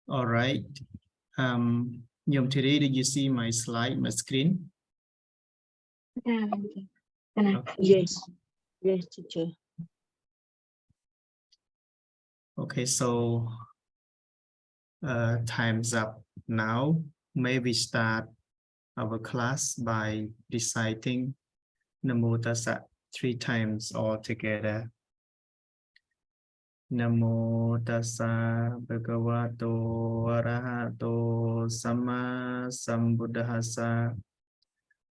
All right. Today, did you see my slide, my screen? Yes, yes, teacher. Okay, so time's up now. Maybe start our class by reciting Namo Tassa 3 times all together. Namo Tassa Bhagavato Arahato Sama Sambuddhassa.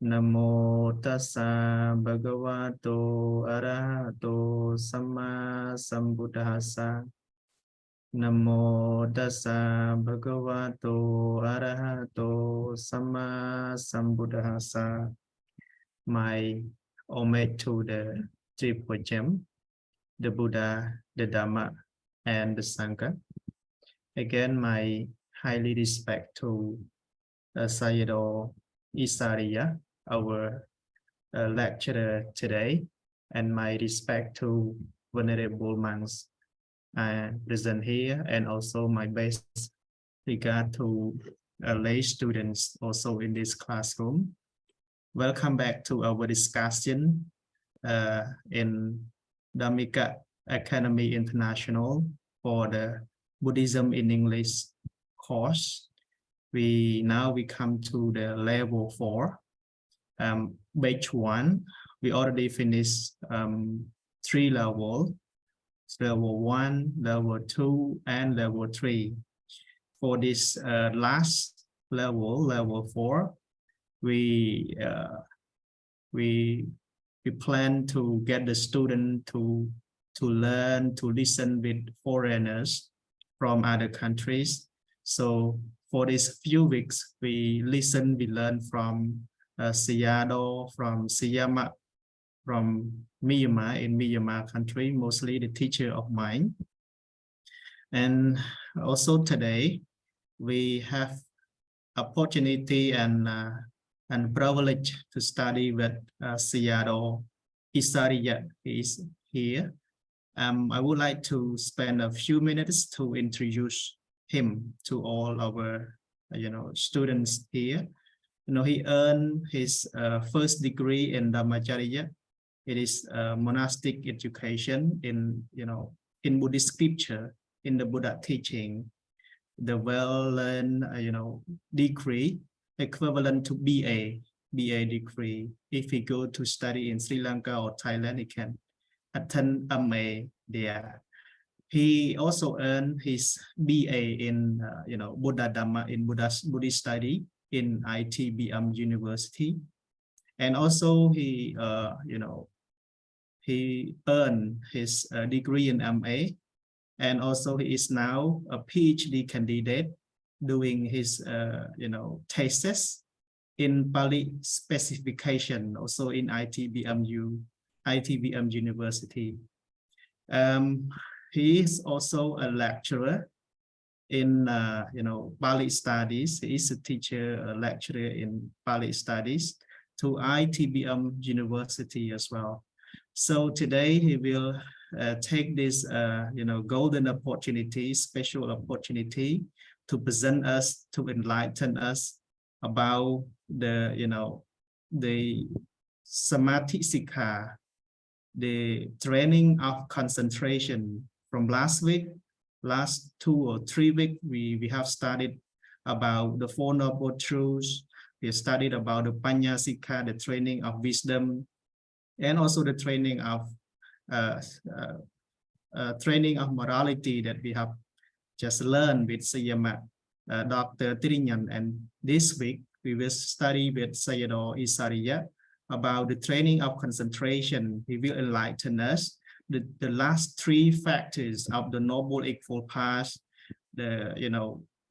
Namo Tassa Bhagavato Arahato Sama Sambuddhassa. Namo Tassa Bhagavato Arahato Sama Sambuddhassa. My homage to the triple gem, the Buddha, the Dhamma, and the Sangha. Again, my highly respect to Sayadaw Isariya, our lecturer today, and my respect to venerable monks present here, and also my best regard to lay students also in this classroom. Welcome back to our discussion in Dhammika Academy International for the Buddhism in English course. We come to the level 4, batch 1. We already finished 3 levels. Level 1, level 2, and level 3. For this last level, level 4, we plan to get the student to learn to listen with foreigners from other countries. So for these few weeks, we learn from Sayadaw, from Siyama, from Myanmar, in Myanmar country, mostly the teacher of mine. And also today, we have opportunity and privilege to study with Sayadaw Isariya is here. I would like to spend a few minutes to introduce him to all our students here. He earned his first degree in Dhammacharya. It is monastic education in Buddhist scripture, in the Buddha teaching. The well-learned degree equivalent to BA degree. If he go to study in Sri Lanka or Thailand, he can attend MA there. He also earned his BA in Buddha Dhamma, in Buddhist study in ITBM University, and also he earned his degree in MA, and also he is now a PhD candidate doing his thesis in Pali specification, also in ITBM University. He is also a lecturer in Pali studies. He is a teacher, a lecturer in Pali studies to ITBM University as well. So today he will take this golden opportunity, special opportunity, to present us, to enlighten us about the Samadhi Sikha, the training of concentration. From last 2 or 3 weeks, we have studied about the 4 Noble Truths. We studied about the Panya Sikha, the training of wisdom, and also the training of morality that we have just learned with Sayama, Dr. Trinyan. And this week, we will study with Sayadaw Isariya about the training of concentration. He will enlighten us the last 3 factors of the Noble Eightfold Path, the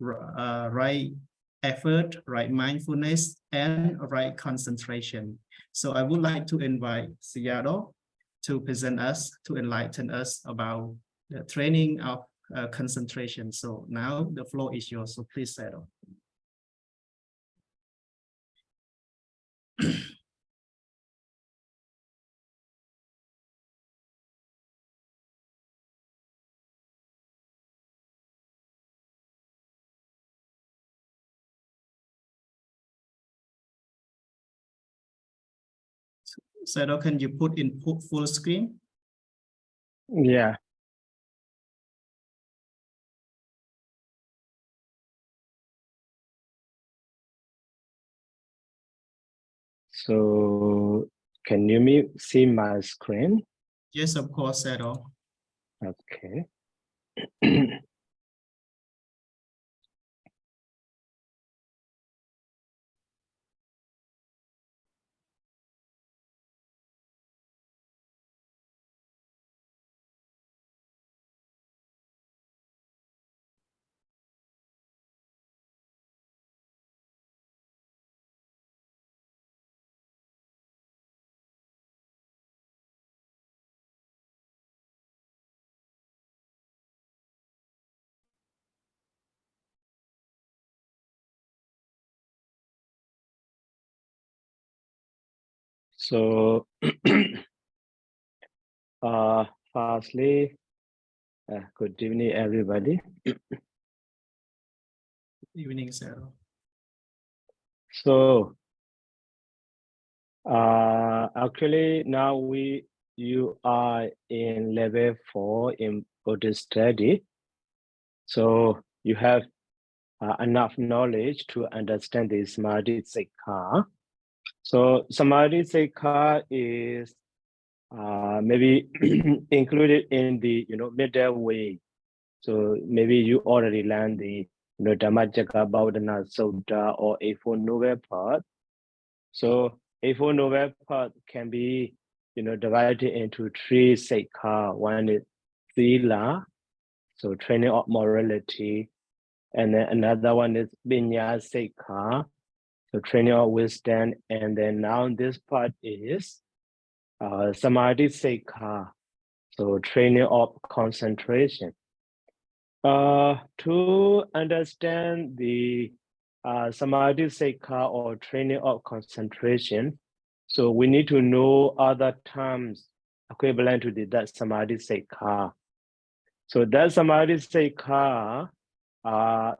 right effort, right mindfulness, and right concentration. So I would like to invite Sayadaw to present us, to enlighten us about the training of concentration. So now the floor is yours. So please, Sayadaw. So can you put in full screen? Yeah. So can you see my screen? Yes, of course, Shadow. Okay. So firstly, good evening, everybody. Evening, Shadow. So actually now you are in level 4 in Buddhist study. So you have enough knowledge to understand the Samadhi Sikha. So Samadhi Sikha is maybe included in the middle way. So maybe you already learned the Dhammacakka Bhavadana Sutta or A4 Noble Path. So A4 Noble Path can be divided into 3 Sikha. One is Sila, so training of morality, and then another one is Vinya Sikha, so training of wisdom, and then now this part is Samadhi Sikha, so training of concentration. To understand the Samadhi Sikha or training of concentration, so we need to know other terms equivalent to that Samadhi Sikha. So that Samadhi Sikha, the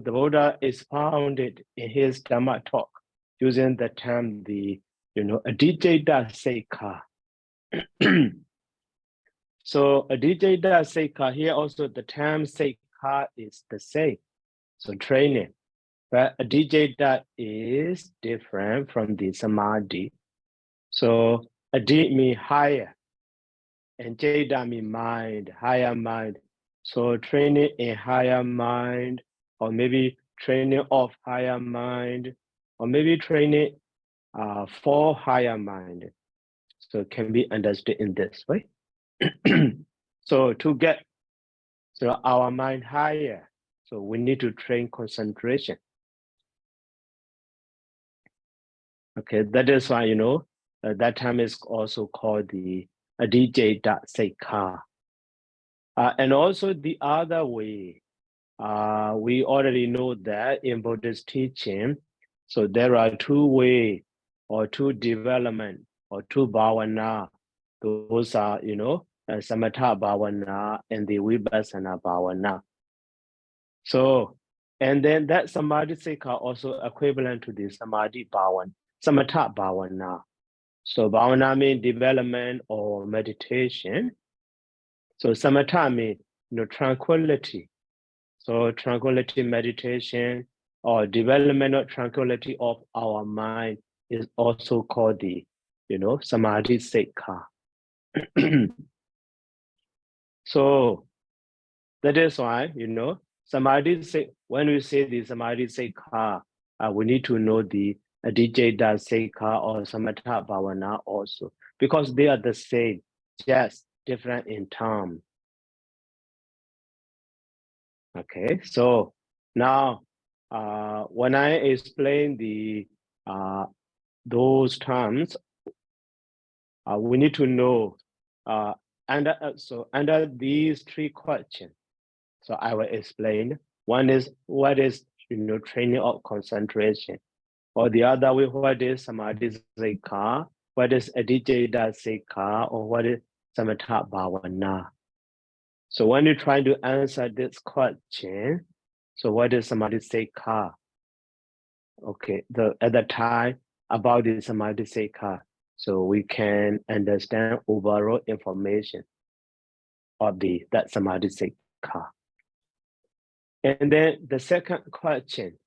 Buddha is founded in his Dhamma talk using the term Adhijjhata Sikha. So Adhijjhata Sikha, here also the term Sikha is the same, so training. But Adhijjhata is different from the Samadhi. So Adhi means higher, and Jheta means mind, higher mind. So training in higher mind, or maybe training of higher mind, or maybe training for higher mind. So it can be understood in this way. So to get our mind higher, so we need to train concentration. Okay, that is why that time is also called the Adhijjhata Sikha. And also the other way, we already know that in Buddhist teaching, so there are 2 ways or 2 development or 2 bhavana. Those are, samatha bhavana and the vipassana bhavana. So, and then that samadhi sikha also equivalent to the samadhi bhavana, samatha bhavana. So bhavana means development or meditation. So samatha means tranquility. So tranquility meditation or development of tranquility of our mind is also called the, samadhi sikha. So that is why, samadhi sikha, when we say the samadhi sikha, we need to know the adhijjhata sikha or samatha bhavana also, because they are the same, just different in term. Okay, so now when I explain the those terms, we need to know under these 3 questions. So I will explain. One is what is training of concentration, or the other way, what is samadhi sikha, what is adhijjhata sikha, or what is samatha bhavana. So when you try to answer this question, so what is samadhi sikha? Okay, at the time about the samadhi sikha, so we can understand overall information of that samadhi sikha. And then the second question.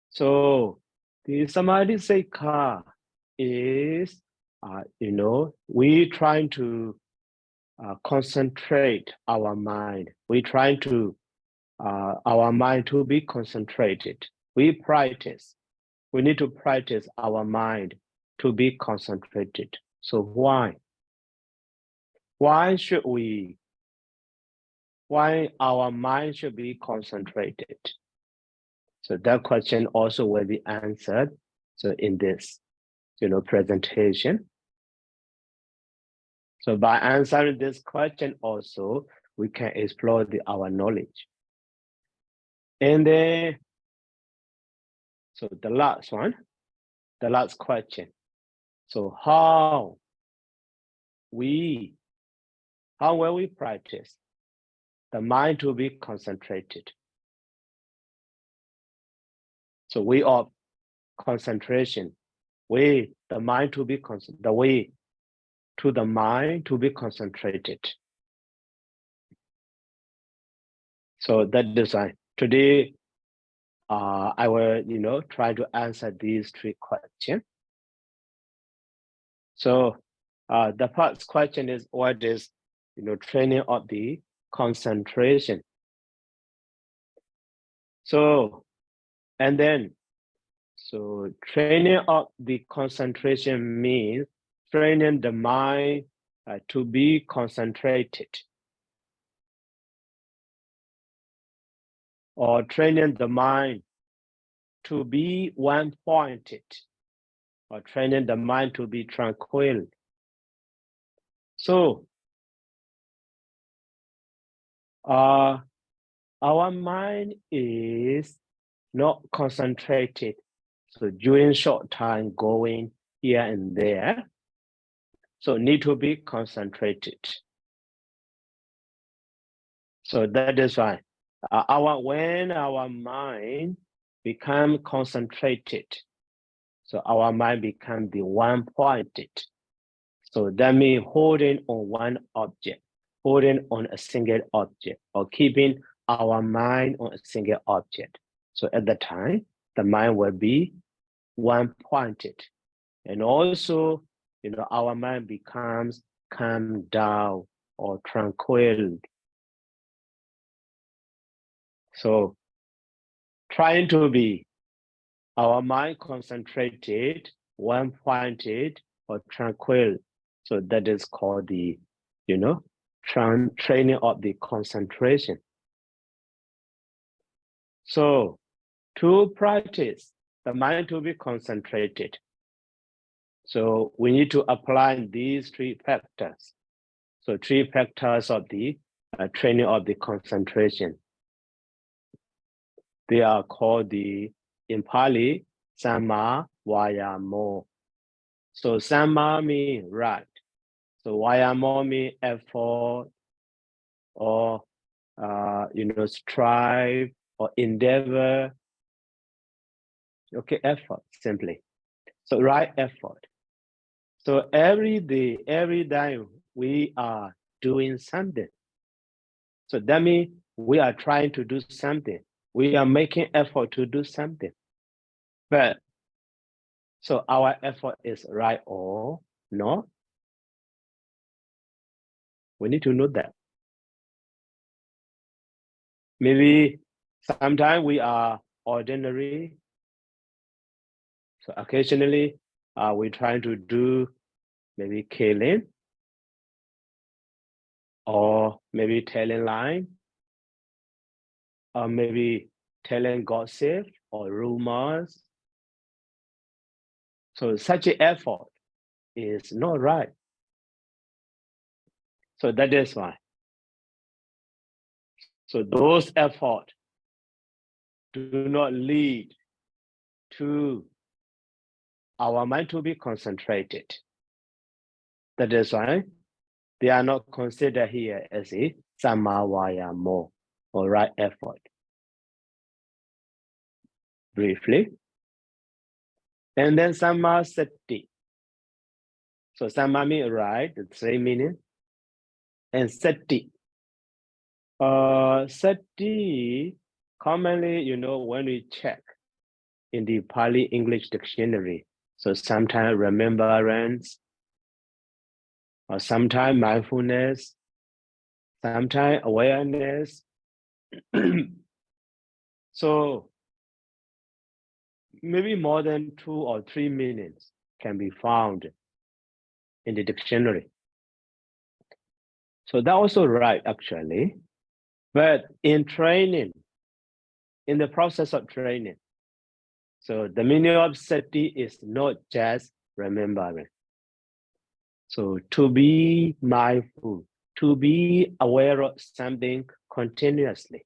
So the samadhi sikha is, we trying to concentrate our mind. We trying to our mind to be concentrated. We practice. We need to practice our mind to be concentrated. So why? Why our mind should be concentrated? So that question also will be answered. So in this, presentation. So by answering this question also, we can explore our knowledge. And then, so the last question. So how will we practice the mind to be concentrated? So way of concentration, the mind to be the way to the mind to be concentrated. So that is why today I will try to answer these three questions. So the first question is, what is training of the concentration? So and then, so training of the concentration means training the mind to be concentrated, or training the mind to be one-pointed, or training the mind to be tranquil. So our mind is not concentrated. So during short time going here and there, so need to be concentrated. So that is why when our mind become concentrated, so our mind become the one-pointed. So that means holding on one object, holding on a single object, or keeping our mind on a single object. So at the time, the mind will be one-pointed. And also, our mind becomes calm down or tranquil. So trying to be our mind concentrated, one-pointed, or tranquil. So that is called the, training of the concentration. So to practice the mind to be concentrated, so we need to apply these three factors. So three factors of the training of the concentration. They are called in Pali, Samma Vayamo. So Samma means right. So Vayamo means effort, or strive or endeavor. Okay, effort simply. So right effort. So every day, every time we are doing something. So that means we are trying to do something. We are making effort to do something. But so our effort is right or no? We need to know that. Maybe sometimes we are ordinary. So occasionally we're trying to do maybe killing, or maybe telling lie, or maybe telling gossip or rumors. So such an effort is not right. So that is why. So those efforts do not lead to our mind to be concentrated. That is why they are not considered here as a Samma Vayamo, or right effort. Briefly. And then Samma Sati. So Samma means right, the same meaning. And Sati. Sati, commonly, you know, when we check in the Pali English dictionary, so sometimes remembrance, or sometimes mindfulness, sometimes awareness. So maybe more than 2 or 3 meanings can be found in the dictionary. So that's also right, actually. But in training, in the process of training, so the meaning of sati is not just remembering. So to be mindful, to be aware of something continuously,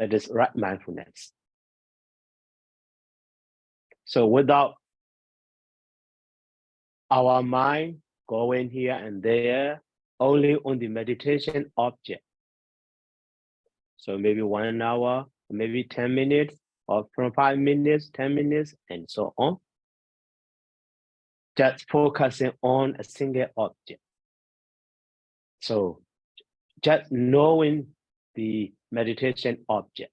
that is right mindfulness. So without our mind going here and there, only on the meditation object. So maybe 1 hour, maybe 10 minutes, or from 5 minutes, 10 minutes, and so on. Just focusing on a single object. So just knowing the meditation object.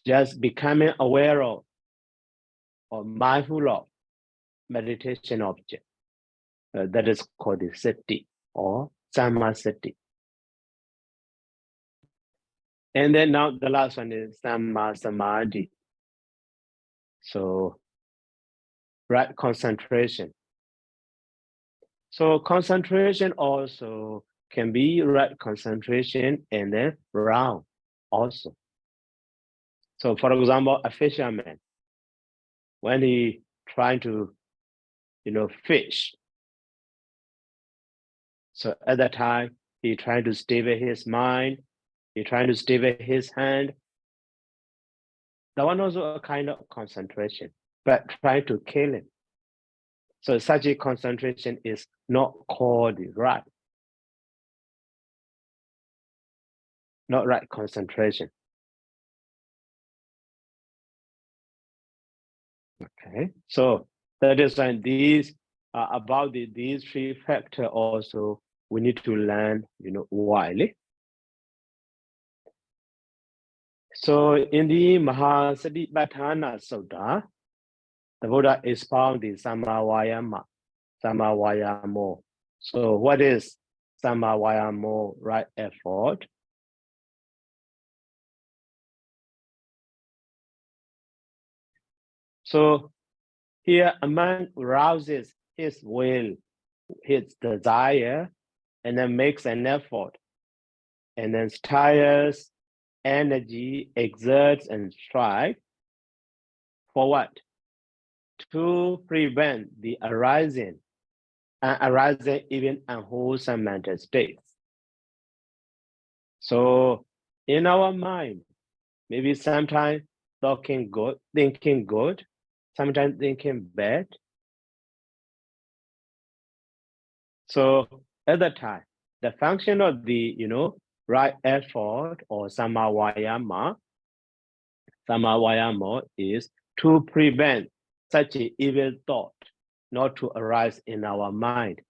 Just becoming aware of or mindful of meditation object. That is called the sati or sammasati. And then now the last one is samma samadhi. So right concentration. So concentration also can be right concentration and then round also. So for example, a fisherman, when he trying to, fish. So at that time, he trying to stay with his mind, he trying to stay with his hand. That one also a kind of concentration, but trying to kill him. So such a concentration is not called right. Not right concentration. Okay, so that is why these about these 3 factors also we need to learn, widely. So in the Mahasatipatthana Sutta, the Buddha expounded the Samma Vayamo. So what is Samma Vayamo, right effort? So here a man rouses his will, his desire, and then makes an effort, and then tires, energy, exerts, and strive for what? To prevent the arising even unwholesome mental states. So in our mind, maybe sometimes thinking good, sometimes thinking bad. So at that time, the function of the, right effort or samma vayamo is to prevent such an evil thought not to arise in our mind.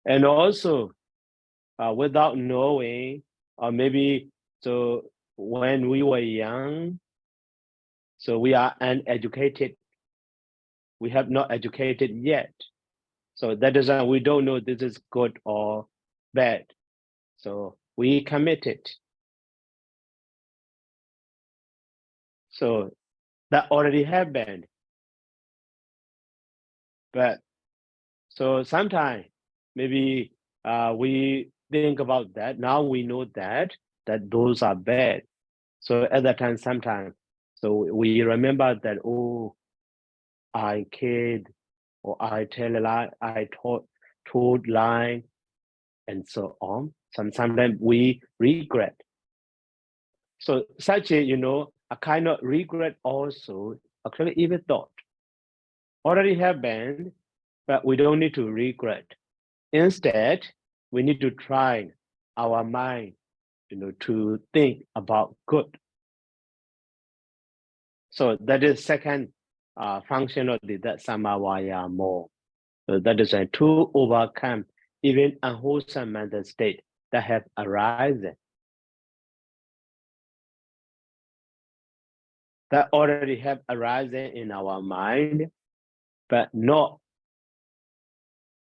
And also, without knowing, or maybe, so when we were young, so we are uneducated, we have not educated yet. So that is why we don't know this is good or bad. So we commit it. So that already happened. But so sometimes maybe we think about that. Now we know that those are bad. So at that time, sometimes, so we remember that, oh, I kid, or I tell a lie, I told lie, and so on. Sometimes we regret. So such a, a kind of regret also, actually even thought, already happened, but we don't need to regret. Instead, we need to train our mind, to think about good. So that is second function of the Samavayamo. So that is to overcome even unwholesome mental state that have arisen, that already have arisen in our mind, but not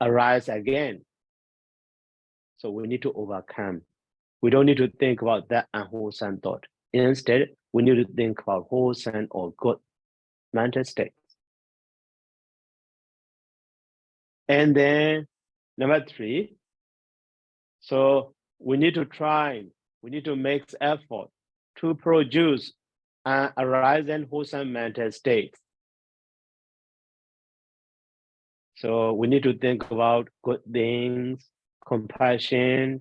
arise again. So we need to overcome. We don't need to think about that unwholesome thought. Instead, we need to think about wholesome or good mental states. And then number 3, so we need to try, we need to make effort to produce an arising wholesome mental state. So we need to think about good things, compassion,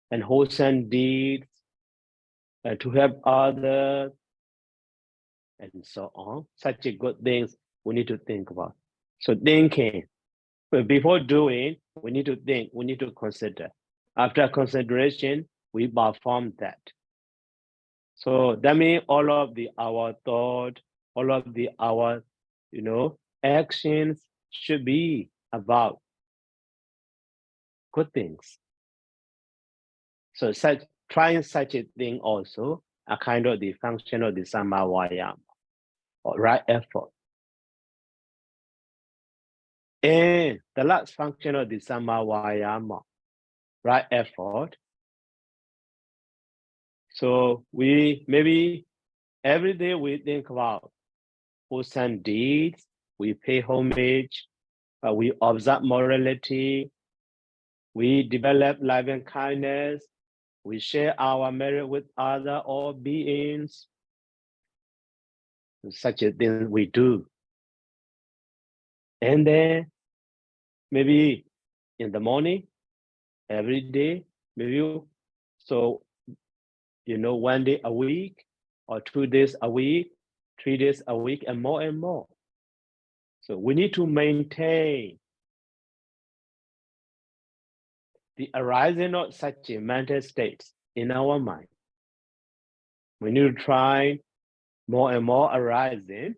and wholesome deeds, to help others, and so on. Such a good things we need to think about. So thinking, but before doing, we need to think, we need to consider. After consideration, we perform that. So that means all of our thought, all of our actions should be about good things. So trying such a thing also a kind of the function of the Samavayama, or right effort. And the last function of the Samavayama, right effort. So we maybe every day we think about wholesome deeds, we pay homage, we observe morality, we develop loving kindness, we share our merit with other all beings. Such a thing we do. And then maybe in the morning, every day, maybe so 1 day a week, or 2 days a week, 3 days a week, and more and more. So we need to maintain the arising of such a mental state in our mind. We need to try more and more arising.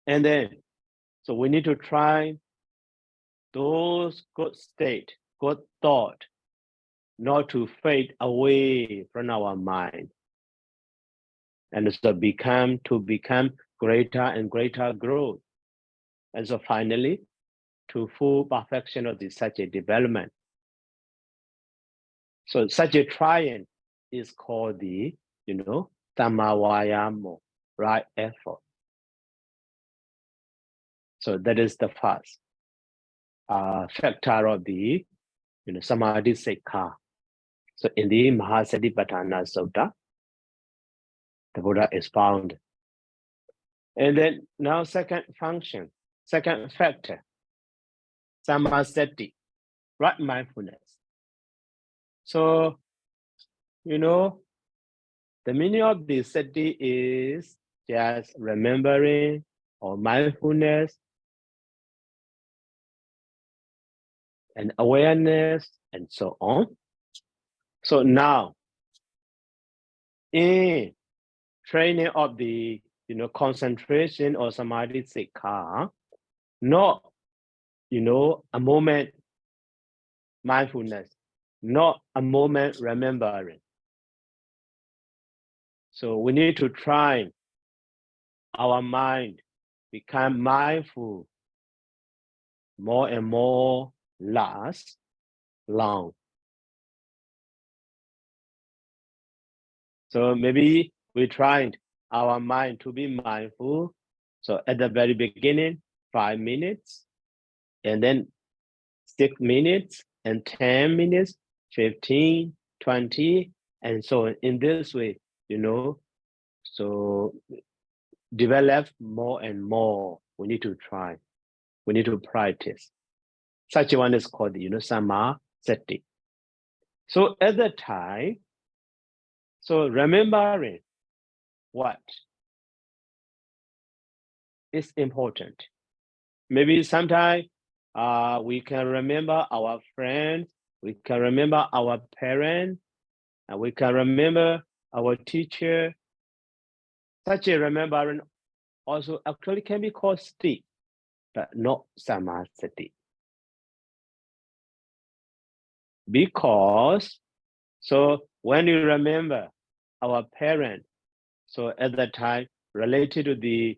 And then, so we need to try those good state, good thought, not to fade away from our mind. And so become greater and greater growth. And so finally, to full perfection of such a development. So such a triumph is called the, Samavayamo, right effort. So that is the first factor of the, Samadhi Sikha. So in the Mahasatipatthana Sutta, the Buddha is found. And then now second function, second factor, Samasati, right mindfulness. So, the meaning of the sati is just remembering or mindfulness and awareness and so on. So now, in training of the concentration or samadhi sikha, not a moment mindfulness, not a moment remembering. So we need to try our mind become mindful more and more long. So maybe we tried our mind to be mindful. So at the very beginning, 5 minutes, and then 6 minutes, and 10 minutes, 15, 20, and so on. In this way, so develop more and more. We need to try. We need to practice. Such a one is called, Samasati. So at the time, so remembering what is important. Maybe sometimes we can remember our friends, we can remember our parents, and we can remember our teacher, such a remembrance also actually can be called sati, but not samasati. Because, so when you remember our parent, so at that time, related to the,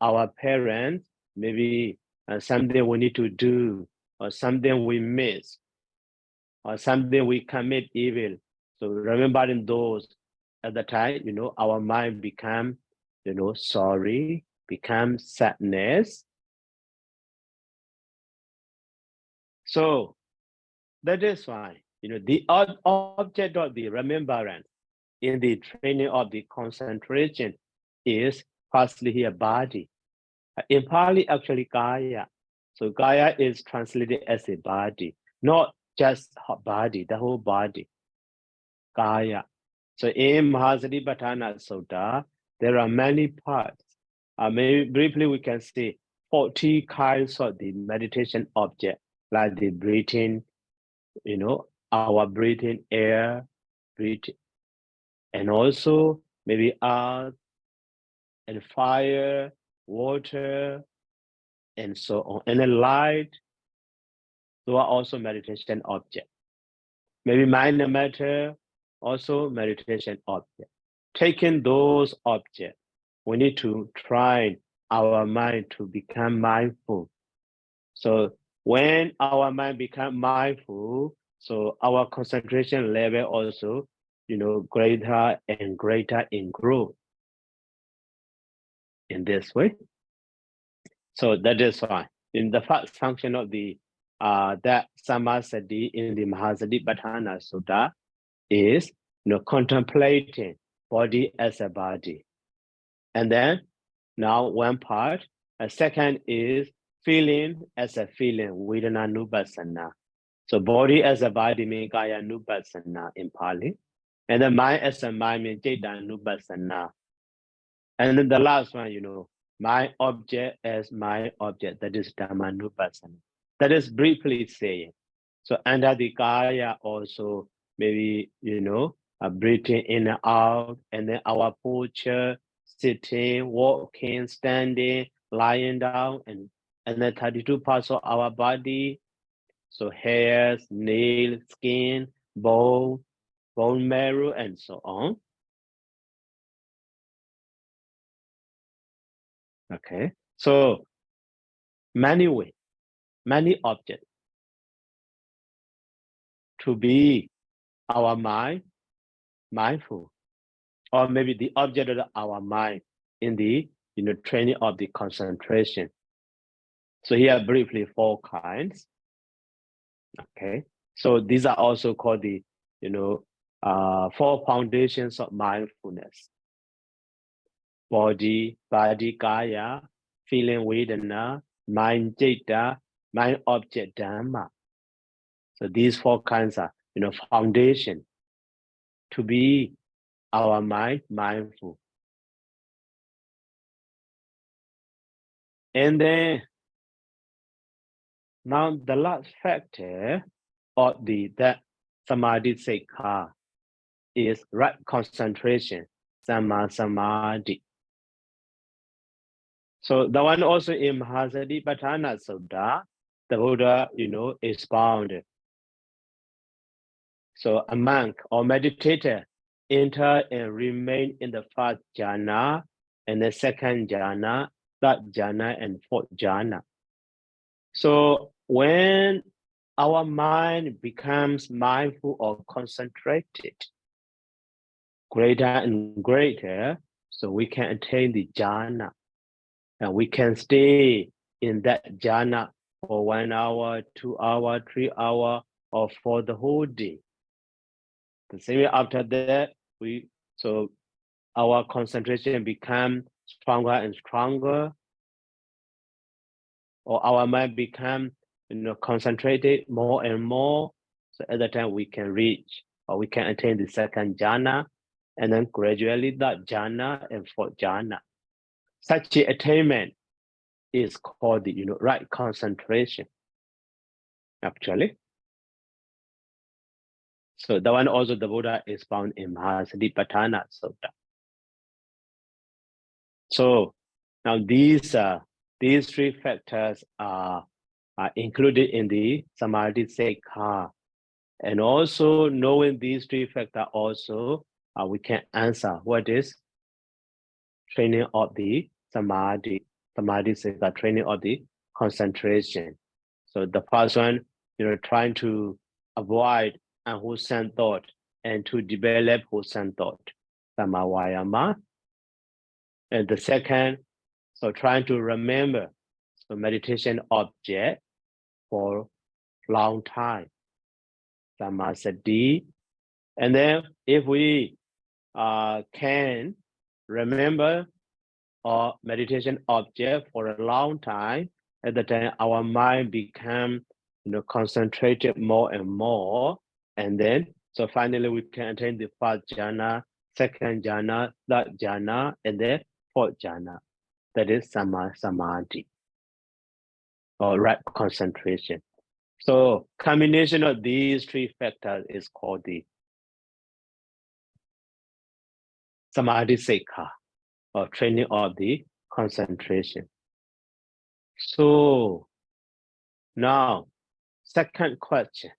our parents, maybe something we need to do, or something we miss, or something we commit evil. So remembering those at the time, our mind become, sorry, become sadness. So that is why, the object of the remembrance in the training of the concentration is firstly here body. In Pali, actually Kaya. So Kaya is translated as a body, not just body, the whole body. Kaya. So in Mahasatipatthana Sutta, there are many parts. Maybe briefly we can see 40 kinds of the meditation object, like the breathing, our breathing air, breathing, and also maybe earth and fire, water, and so on. And the light, those are also meditation objects. Maybe mind and matter, also meditation object. Taking those objects, we need to train our mind to become mindful. So when our mind becomes mindful, so our concentration level also, greater and greater in growth. In this way. So that is why in the first function of the that samasati in the Mahasatipatthana Sutta is contemplating body as a body. And then now one part, a second is feeling as a feeling, Vedananupassana. So body as a body means Kaya Nupassana in Pali. And the mind as a mind means Cetanupassana. And then the last one, my object as my object, that is Dhammanupassana. That is briefly saying. So under the Kaya also, maybe, breathing in and out, and then our posture, sitting, walking, standing, lying down, and then 32 parts of our body. So hairs, nails, skin, bone marrow, and so on. Okay, so many ways, many objects to be our mind, mindful, or maybe the object of our mind in the training of the concentration. So here briefly 4 kinds. Okay, so these are also called the 4 foundations of mindfulness. Body, kaya, feeling vedana, mind citta, mind object dhamma. So these 4 kinds are foundation to be our mind mindful. And then now the last factor of that samadhi sekha is right concentration, samma samadhi. So the one also in Mahasatipatthana Sutta, the Buddha, expounded. So a monk or meditator enter and remain in the first jhana, and the second jhana, third jhana, and fourth jhana. So when our mind becomes mindful or concentrated, greater and greater, so we can attain the jhana, and we can stay in that jhana for 1 hour, 2 hours, 3 hours, or for the whole day. The same after that, so our concentration become stronger and stronger, or our mind become concentrated more and more. So at that time we can reach, or we can attain the second jhana, and then gradually that jhana and fourth jhana. Such an attainment is called the right concentration, actually. So the one also the Buddha is found in Mahasatipatthana Sutta. So now these three factors are included in the Samadhi Sekha. And also knowing these three factors also, we can answer what is training of the Samadhi Sekha, training of the concentration. So the first one, trying to avoid unwholesome thought and to develop wholesome thought, Samavayama. And the second, so trying to remember the meditation object for long time, Samasati. And then if we can remember our meditation object for a long time, at the time our mind become concentrated more and more, and then so finally we can attain the first jhana, second jhana, third jhana, and then fourth jhana. That is samadhi or right concentration. So combination of these three factors is called the Samadhi Sekha, or training of the concentration. So now, second question.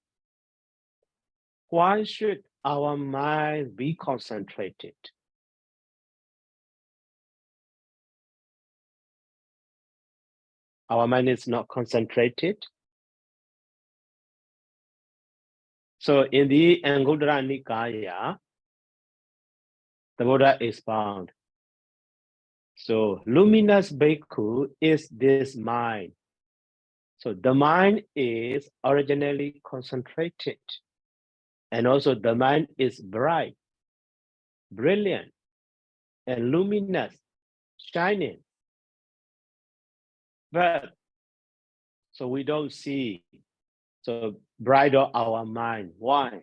Why should our mind be concentrated? Our mind is not concentrated. So in the Anguttara Nikaya, the Buddha is found. So luminous bhikkhu is this mind. So the mind is originally concentrated. And also the mind is bright, brilliant, and luminous, shining. But so we don't see so bright of our mind. Why?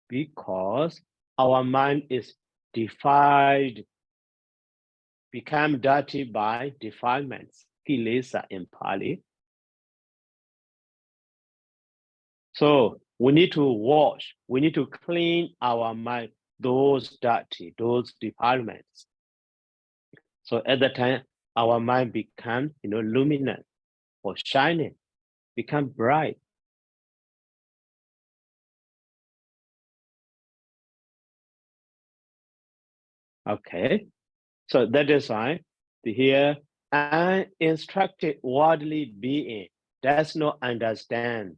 Because our mind is defiled, become dirty by defilements, kilesa in Pali. So we need to wash, we need to clean our mind, those dirty, those defilements. So at the time, our mind become, luminous or shining, become bright. Okay, so that is why here an instructed worldly being does not understand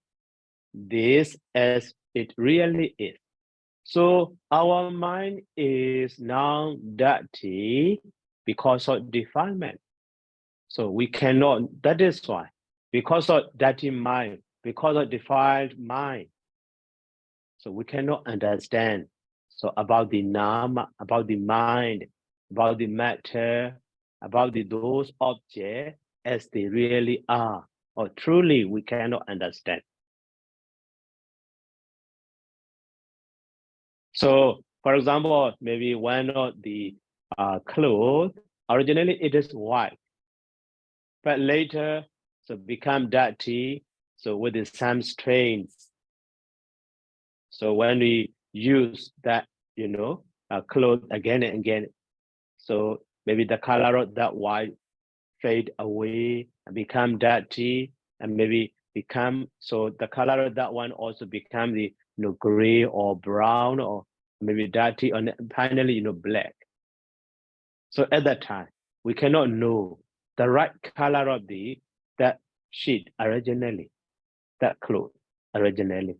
this as it really is. So our mind is now dirty because of defilement. So we cannot, that is why, because of dirty mind, because of defiled mind, so we cannot understand so about the nama, about the mind, about the matter, about those objects as they really are, or truly we cannot understand. So, for example, maybe one of the clothes, originally it is white, but later so become dirty, so with some stains. So when we use that, cloth again and again, so maybe the color of that white fade away and become dirty, and maybe become, so the color of that one also become the gray or brown or maybe dirty, and finally black. So at that time we cannot know the right color of that sheet originally, that cloth originally.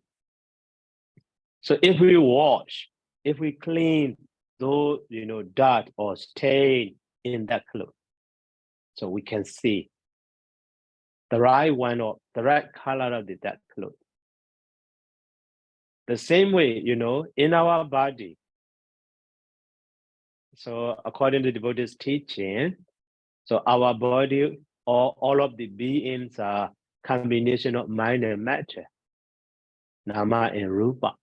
So if we wash, if we clean those dirt or stain in that cloth, so we can see the right one or the right color of that cloth. The same way, in our body. So according to the Buddhist teaching, so our body or all of the beings are combination of mind and matter, nama and rupa.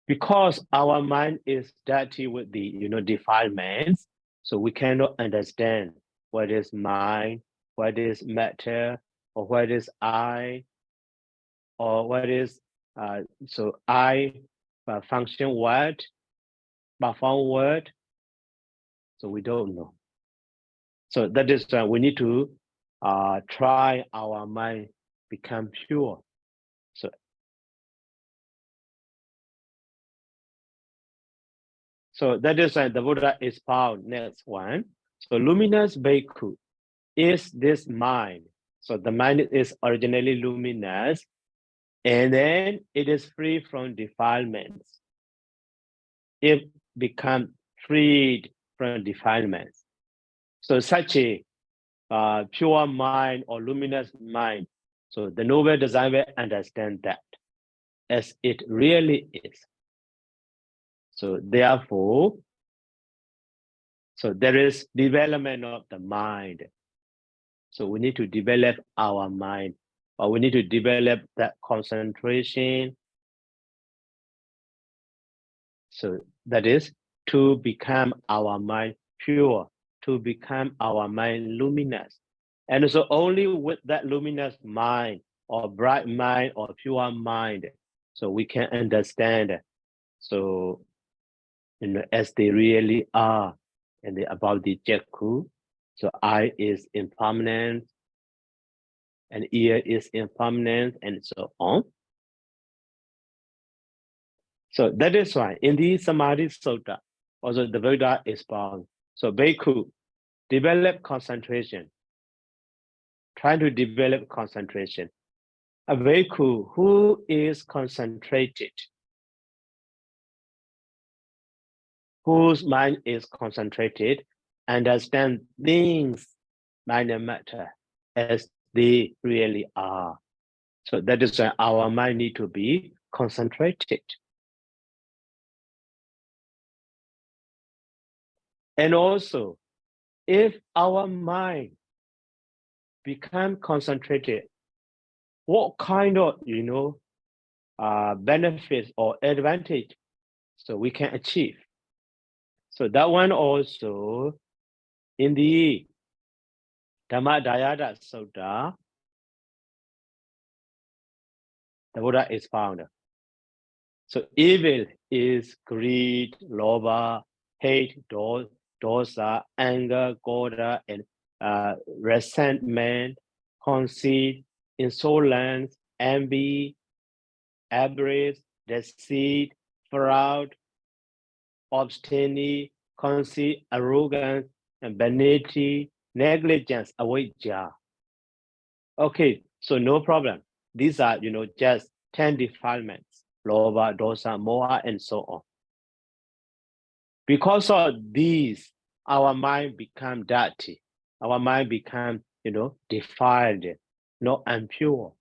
Because our mind is dirty with the defilements, so we cannot understand what is mind, what is matter, or what is I. or what is so I function word, perform word. So we don't know. So that is why we need to try our mind become pure. So that is why the Buddha is found. Next one. So luminous bhikkhu is this mind. So the mind is originally luminous, and then it is free from defilements. It becomes freed from defilements. So such a pure mind or luminous mind. So the noble designer understand that as it really is. So therefore, so there is development of the mind. So we need to develop our mind, or we need to develop that concentration. So that is to become our mind pure, to become our mind luminous. And so only with that luminous mind or bright mind or pure mind, so we can understand, so as they really are, and about the Jakku. So eye is impermanent, and ear is impermanent, and so on. So that is why in the Samadhi Sutta, also the Buddha is found. So bhikkhu, develop concentration. Try to develop concentration. A bhikkhu who is concentrated, whose mind is concentrated, understand things, mind and matter, as they really are. So that is why our mind need to be concentrated. And also, if our mind become concentrated, what kind of benefits or advantage so we can achieve? So that one also in the Dhammadayada Sutta, the Buddha is found. So evil is greed, lobha, hate, dosa, anger, goda, and resentment, conceit, insolence, envy, avarice, deceit, fraud, obstinity, conceit, arrogance, and vanity, negligence, avijja. Okay, so no problem. These are, just 10 defilements, lobha, dosa, moha, and so on. Because of these, our mind become dirty. Our mind become, defiled, not impure.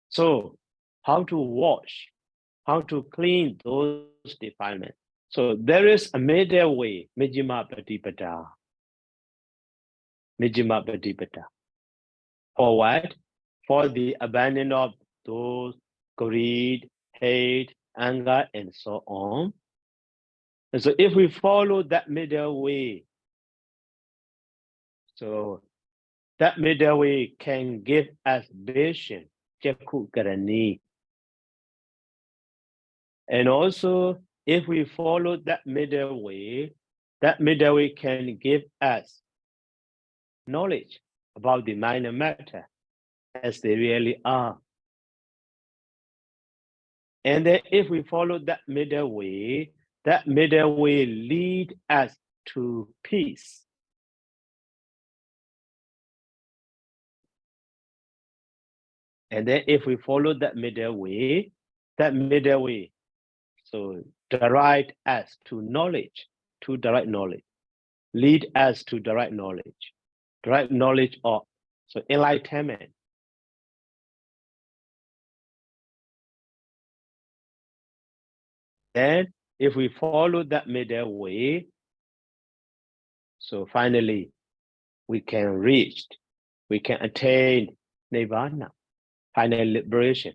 So how to wash, how to clean those defilements? So there is a middle way, Majjhima Patipada. Majjhima Patipada. For what? For the abandonment of those greed, hate, anger, and so on. And so if we follow that middle way, so that middle way can give us vision, Jakku Karani. And also, if we follow that middle way can give us knowledge about the mind and matter as they really are. And then if we follow that middle way lead us to peace. And then if we follow that middle way, so direct us to knowledge, to direct knowledge, lead us to direct knowledge of, so enlightenment. Then if we follow that middle way, so finally we can attain nirvana, final liberation.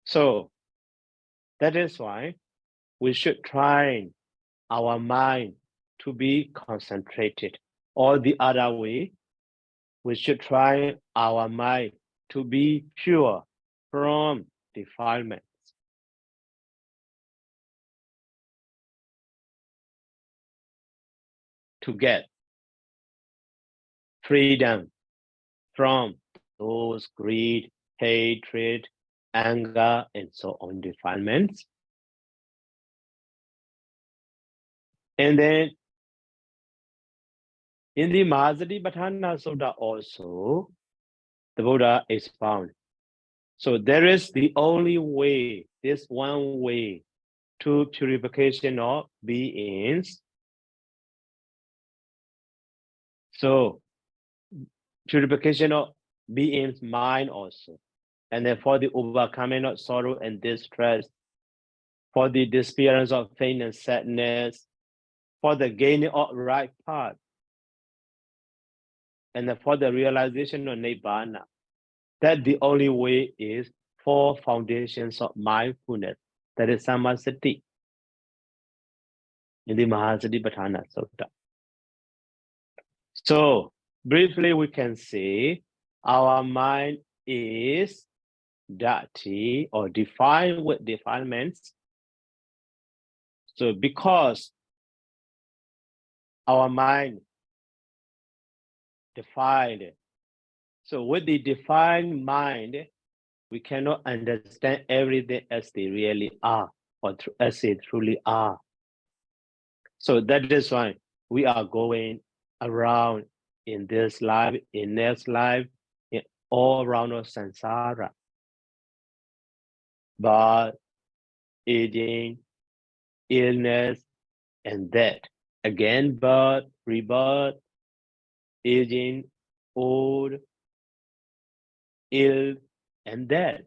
So that is why we should train our mind to be concentrated. Or the other way, we should try our mind to be pure from defilements. To get freedom from those greed, hatred, anger, and so on defilements. And then in the Mahasatipatthana Sutta also, the Buddha expound. So there is the only way, this one way to purification of beings. So purification of beings' mind also. And then for the overcoming of sorrow and distress, for the disappearance of pain and sadness, for the gaining of right path, and then for the realization of Nibbana. That the only way is 4 foundations of mindfulness. That is Sammasati in the Mahasatipatthana Sutta. So briefly we can say our mind is dirty or defined with defilements. So because our mind defined, so with the defined mind, we cannot understand everything as they really are or as they truly are. So that is why we are going around in this life, in next life, in all around of samsara. Birth, aging, illness, and death. Again, birth, rebirth, aging, old, ill, and death.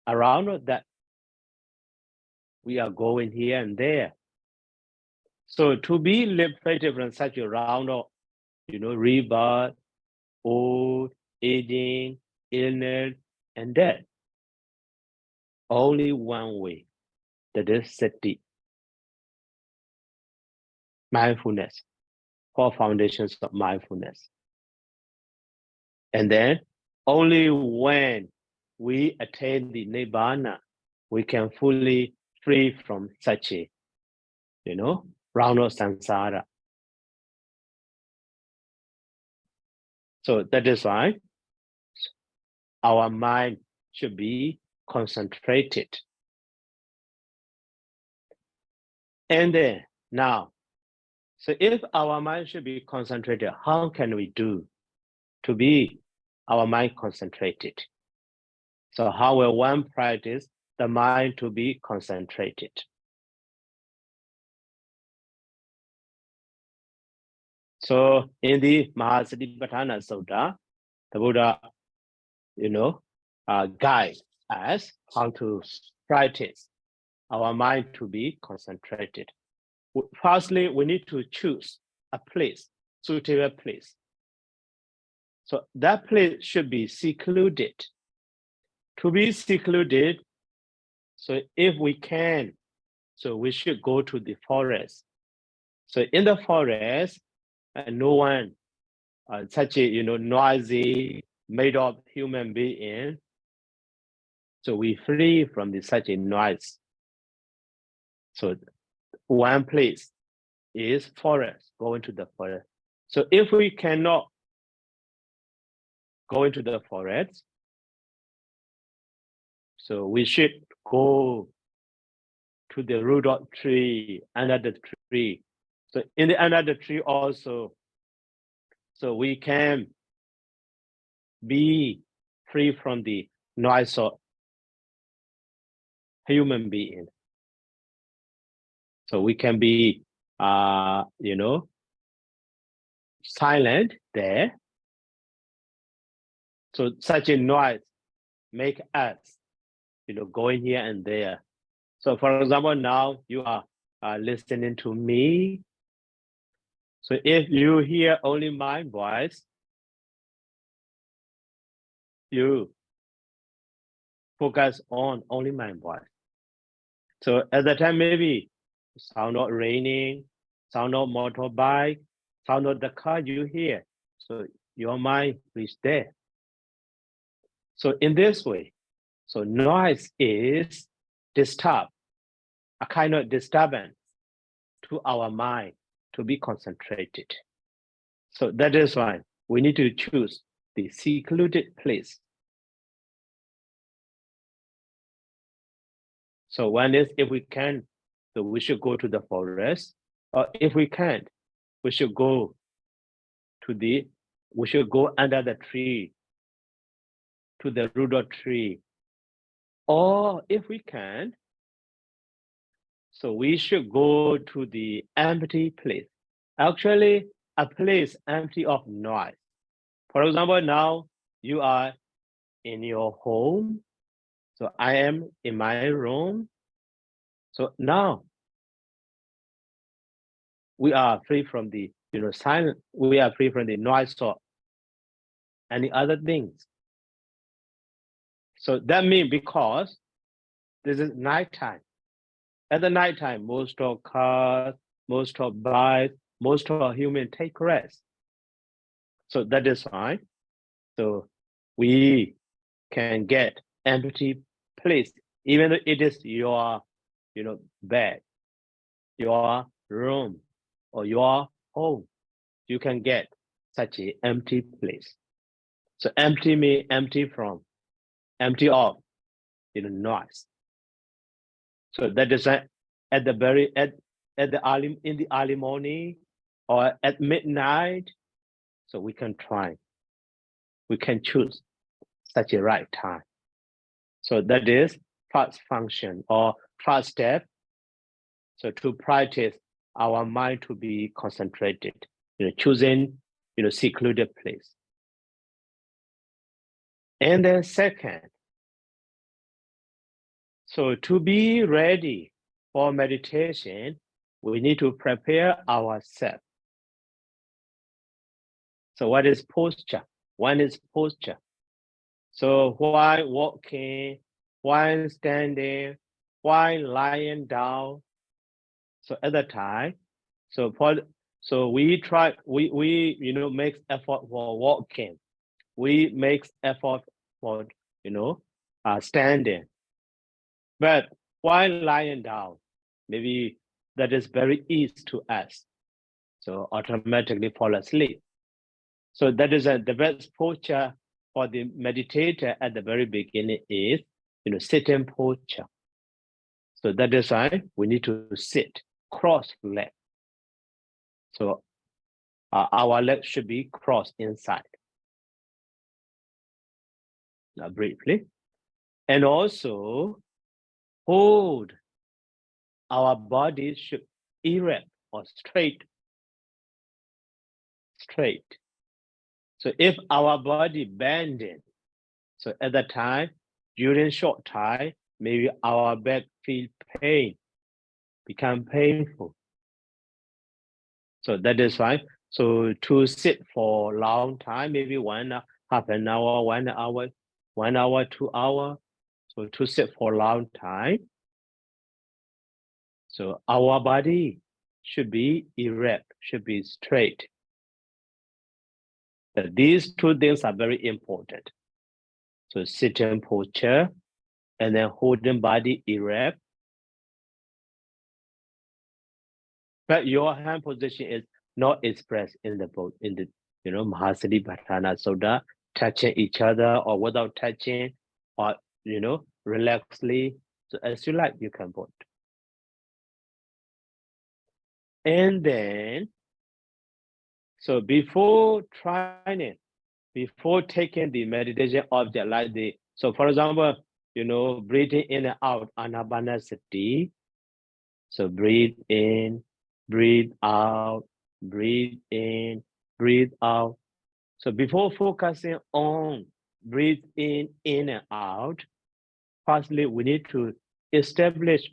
Around that, we are going here and there. So to be liberated from such a round of, rebirth, old, aging, illness, and death, only one way, that is sati, mindfulness, 4 foundations of mindfulness. And then only when we attain the Nibbana, we can fully free from such a, round of samsara. So that is why our mind should be concentrated. And then now, so if our mind should be concentrated, how can we do to be our mind concentrated? So how will one practice the mind to be concentrated? So in the Mahasatipatthana Sutta, the Buddha, guides us how to practice our mind to be concentrated. Firstly, we need to choose a place, suitable place. So that place should be secluded. To be secluded, so if we can, so we should go to the forest. So in the forest, no one, such a noisy, made up human being. So we free from such a noise. So one place is forest, go into the forest. So if we cannot go into the forest, so we should go to the root of tree, under the tree. So in the under the tree also, so we can be free from the noise of human being. So we can be, silent there. So such a noise make us, going here and there. So for example, now you are listening to me. So if you hear only my voice, you focus on only my voice. So at the time, maybe sound of raining, sound of motorbike, sound of the car you hear. So your mind reach there. So in this way, so noise is disturb, a kind of disturbance to our mind to be concentrated. So that is why we need to choose the secluded place. So one is, if we can, so we should go to the forest, or if we can't, we should go under the tree, to the root of tree. Or if we can, so we should go to the empty place. Actually, a place empty of noise. For example, now you are in your home. So I am in my room. So now we are free from the silence. We are free from the noise or any other things. So that means because this is nighttime. At the nighttime, most of cars, most of bikes, most of humans take rest. So that is fine. So we can get empty place, even though it is your, bed, your room, or your home. You can get such an empty place. So empty means empty of, noise. So that is in the early morning or at midnight. So we can choose such a right time. So that is first function or first step. So to practice our mind to be concentrated, choosing, secluded place. And then second, so to be ready for meditation, we need to prepare ourselves. So what is posture? One is posture. So while walking, while standing, while lying down, so at the time, so we make effort for walking. We make effort for standing. But while lying down, maybe that is very easy to us. So automatically fall asleep. So that is the best posture for the meditator at the very beginning is, sitting posture. So that is why we need to sit cross-legged. So our legs should be crossed inside. Now briefly. And also hold our body should erect or straight. So if our body bending, so at that time, during short time, maybe our back feel pain, become painful. So that is why. So to sit for a long time, maybe half an hour, 1 hour, 1 hour, 2 hours. So to sit for a long time. So our body should be erect, should be straight. But these two things are very important. So sitting posture and then holding body erect. But your hand position is not expressed in the Mahasatipatthana Sutta, touching each other or without touching, or relaxedly. So as you like, you can put. And then, so before trying it, before taking the meditation object like so for example, breathing in and out, anapanasati. So breathe in, breathe out, breathe in, breathe out. So before focusing on breathe in and out, firstly, we need to establish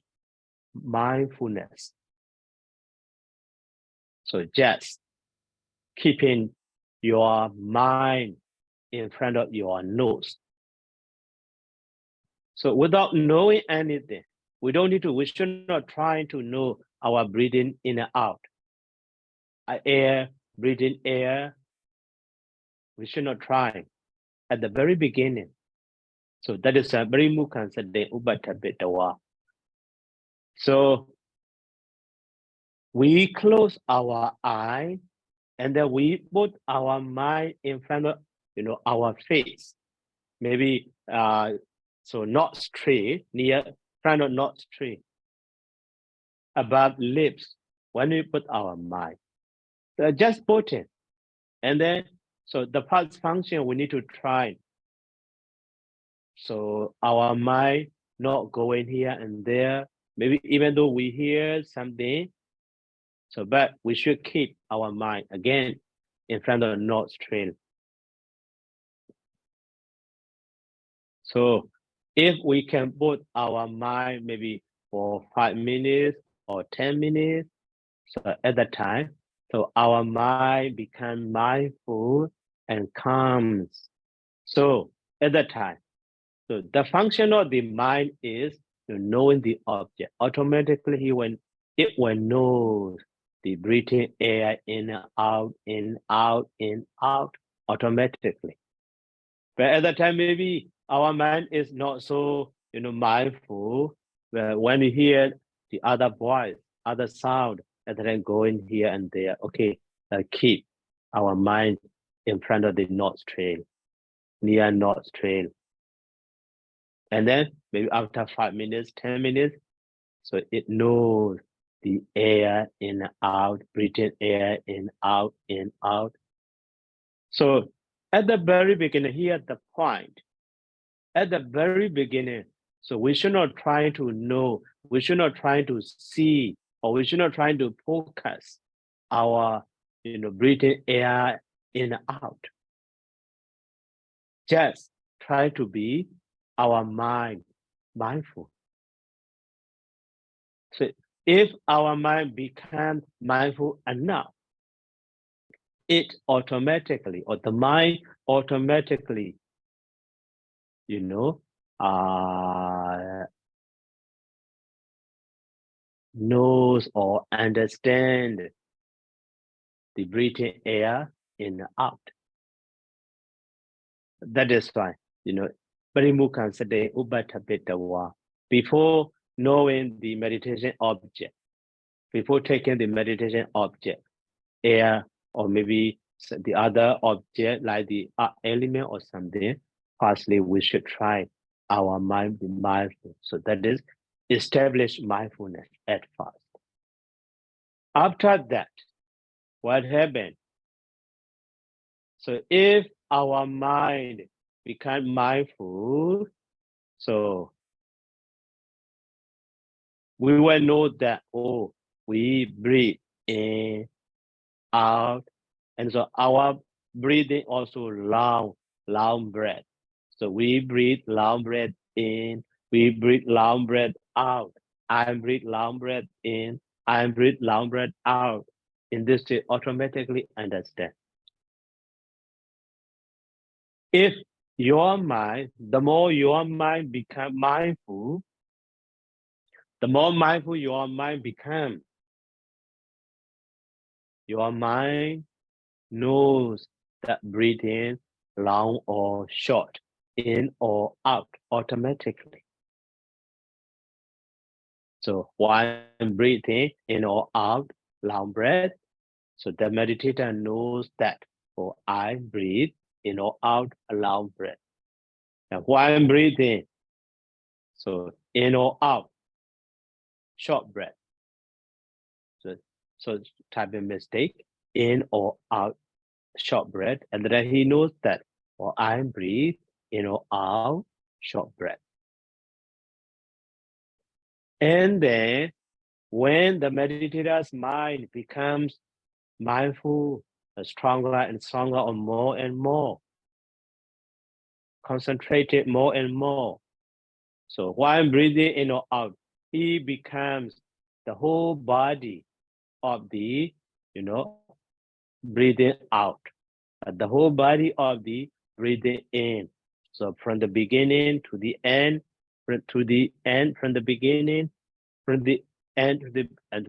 mindfulness. So just keeping your mind in front of your nose. So without knowing anything, we should not try to know our breathing in and out. Breathing air. we should not try at the very beginning. So that is a very mukansade ubatabitawa. So we close our eye and then we put our mind in front of our face. Maybe so not straight, near front of not straight. Above lips when we put our mind. So just put it. And then so the pulse function we need to try. So our mind not going here and there. Maybe even though we hear something, so but we should keep our mind again in front of the nostril. So if we can put our mind maybe for 5 minutes or 10 minutes, so at that time, so our mind becomes mindful and calms. So at that time, so the function of the mind is knowing the object. Automatically, when it will know the breathing air in, out, automatically. But at that time, maybe our mind is not so mindful. When we hear the other voice, other sound, and then going here and there, okay, keep our mind in front of the nostril, near nostril. And then maybe after 5 minutes, 10 minutes, so it knows the air in, out, breathing air in, out, in, out. So at the very beginning, here at the point, at the very beginning, so we should not try to know, we should not try to see, or we should not try to focus our breathing air in, out. Just try to be our mind mindful. So if our mind becomes mindful enough, it automatically, or the mind automatically, knows or understand the breathing air in and out. That is why, before knowing the meditation object, before taking the meditation object, air, or maybe the other object like the element or something, firstly, we should try our mind be mindful. So that is establish mindfulness at first. After that, what happened? So if our mind become mindful, so we will know that, oh, we breathe in, out, and so our breathing also long breath. So we breathe long breath in, we breathe long breath out. I breathe long breath in, I breathe long breath out. In this state, automatically understand. If your mind, the more your mind become mindful, the more mindful your mind becomes. Your mind knows that breathing long or short, in or out, automatically. So while breathing in or out, long breath, so the meditator knows that, oh, I breathe in or out, a long breath. Now while I'm breathing, so in or out, short breath. So type of mistake, in or out, short breath, and then he knows that, well, I breathe in or out, short breath. And then when the meditator's mind becomes mindful, stronger and stronger, or more and more, concentrated more and more. So while breathing in or out, he becomes the whole body of the, breathing out, the whole body of the breathing in. So from the beginning to the end, from the beginning, from the end to the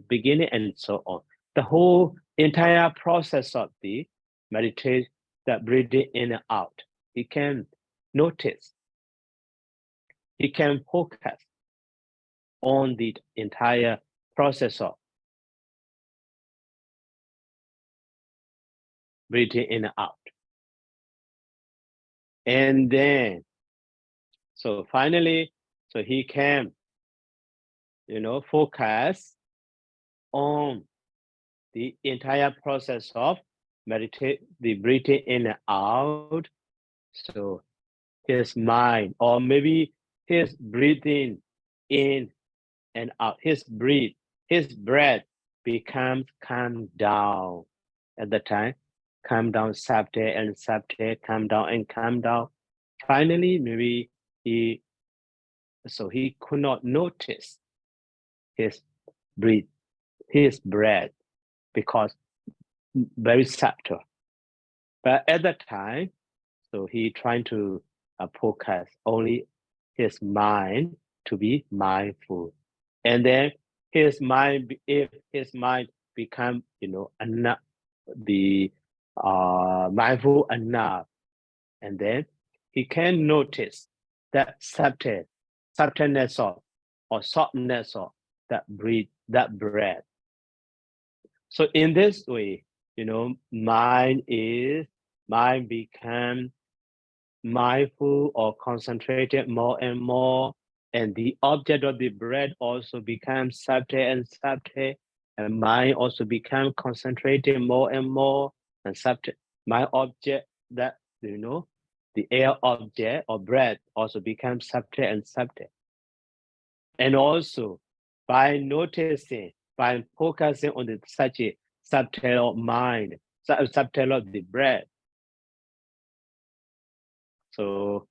beginning, and so on. The whole entire process of the meditation that breathing in and out. He can notice. He can focus on the entire process of breathing in and out. And then, so finally, so he can, focus on the entire process of meditate, the breathing in and out. So his mind, or maybe his breathing in and out, his breath becomes calm down at the time. Calm down, subtle and subtle, calm down and calm down. Finally, maybe he could not notice his breath because very subtle. But at that time, so he trying to focus only his mind to be mindful. And then his mind, if his mind become, enough, the mindful enough, and then he can notice that subtleness or softness of that breath. So in this way, mind become mindful or concentrated more and more, and the object of the breath also becomes subtle and subtle, and mind also become concentrated more and more and subtle. My object, that the air object or breath also becomes subtle and subtle. And also by noticing, by focusing on such a subtle mind, subtle of the breath. So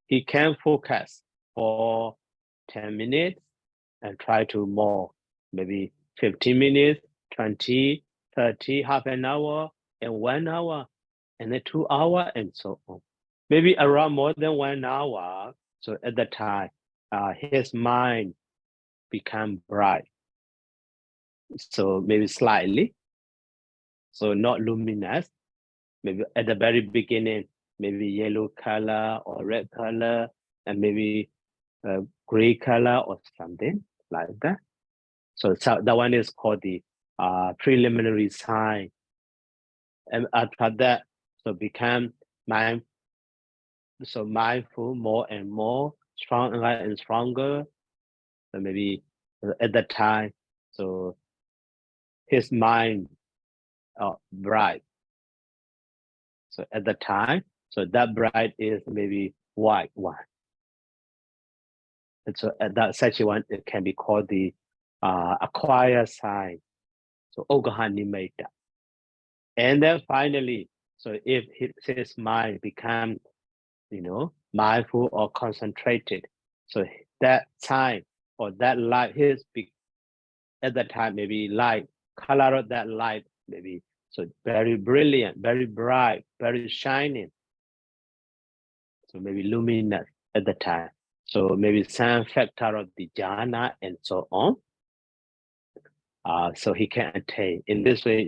he can focus for 10 minutes and try to more, maybe 15 minutes, 20, 30, half an hour, and 1 hour, and then 2 hours, and so on. Maybe around more than 1 hour. So at the time, his mind become bright. So maybe slightly, so not luminous. Maybe at the very beginning, maybe yellow color or red color, and maybe gray color or something like that. So that one is called the preliminary sign. And after that, so become mindful more and more, stronger and stronger. So maybe at that time, so his mind bright. So at the time, so that bright is maybe white one. And so at that such one, it can be called the acquired sign. So Ogahanimeta. And then finally, so if his mind become, mindful or concentrated, so that time or that light, at that time, maybe light, color of that light, maybe, so very brilliant, very bright, very shining. So maybe luminous at the time. So maybe some factor of the jhana and so on. So he can attain in this way,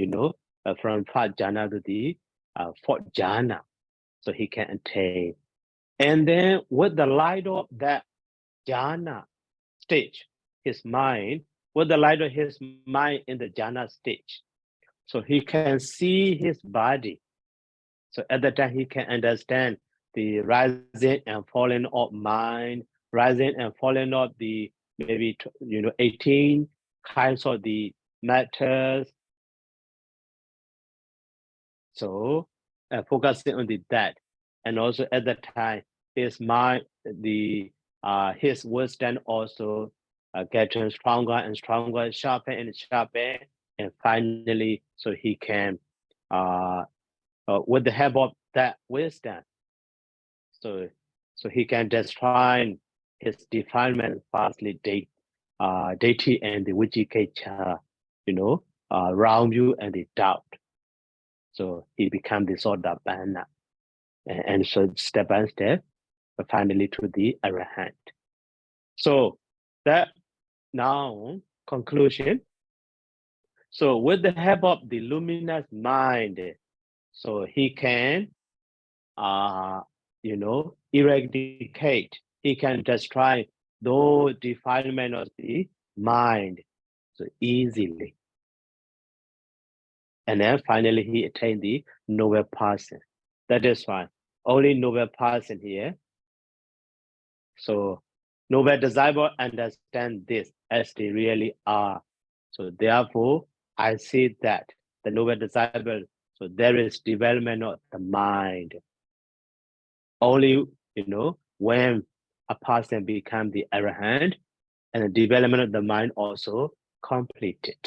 from third jhana to the fourth jhana. So he can attain. And then with the light of that jhana stage, his mind, with the light of his mind in the jhana stage, so he can see his body. So at that time, he can understand the rising and falling of mind, rising and falling of the maybe 18 kinds of the matters. So focusing on that, and also at that time, his mind, his wisdom also getting stronger and stronger, sharper and sharper, and finally, so he can, with the help of that wisdom, so he can destroy his defilement, falsely deity and the vijikiccha, wrong view and the doubt. So he become the Sotapanna, and so step by step, finally to the Arahant. So that now conclusion. So with the help of the luminous mind, so he can, eradicate, he can destroy those defilement of the mind so easily. And then finally he attained the noble person. That is why only noble person here. So noble disciple understand this as they really are. So therefore, I see that the noble disciple, so there is development of the mind. Only, when a person becomes the arahant, and the development of the mind also completed.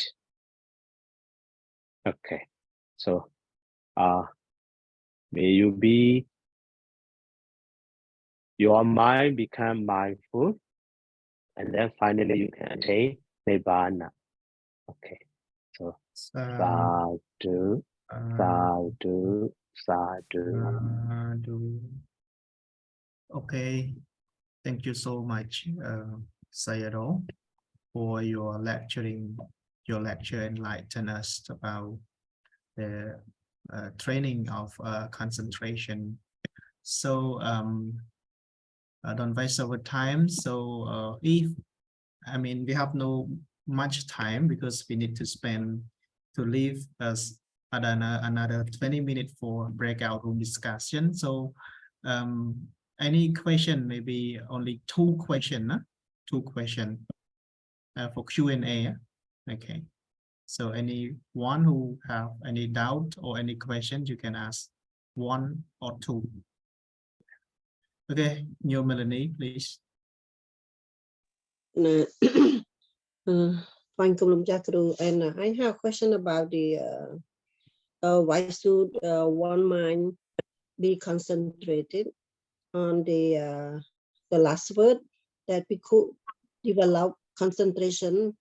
Okay, so may your mind become mindful, and then finally you can attain nibbana. Okay, so sadhu, sadhu, sadhu. Okay, thank you so much, Sayadaw, for your lecturing. Your lecture enlightened us about the training of concentration. So don't waste our time. So we have no much time because we need to leave us another 20 minutes for breakout room discussion. So any question, maybe only two questions for Q&A. Okay, so anyone who have any doubt or any questions, you can ask one or two. Okay, New Melanie, please. Thank you, and I have a question about the why should one mind be concentrated on the last word, that we could develop concentration.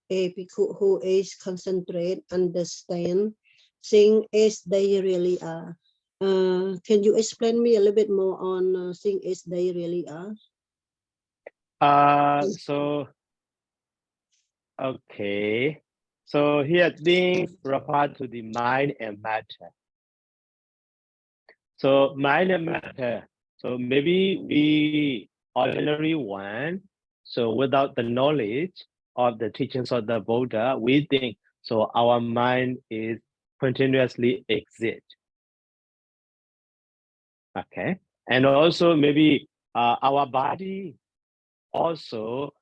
A bhikkhu who is concentrate, understand, seeing as they really are. Can you explain me a little bit more on seeing as they really are? Okay. So here things refer to the mind and matter. So mind and matter. So maybe we ordinary one. So without the knowledge of the teachings of the Buddha, we think so our mind is continuously exist. Okay. And also maybe our body also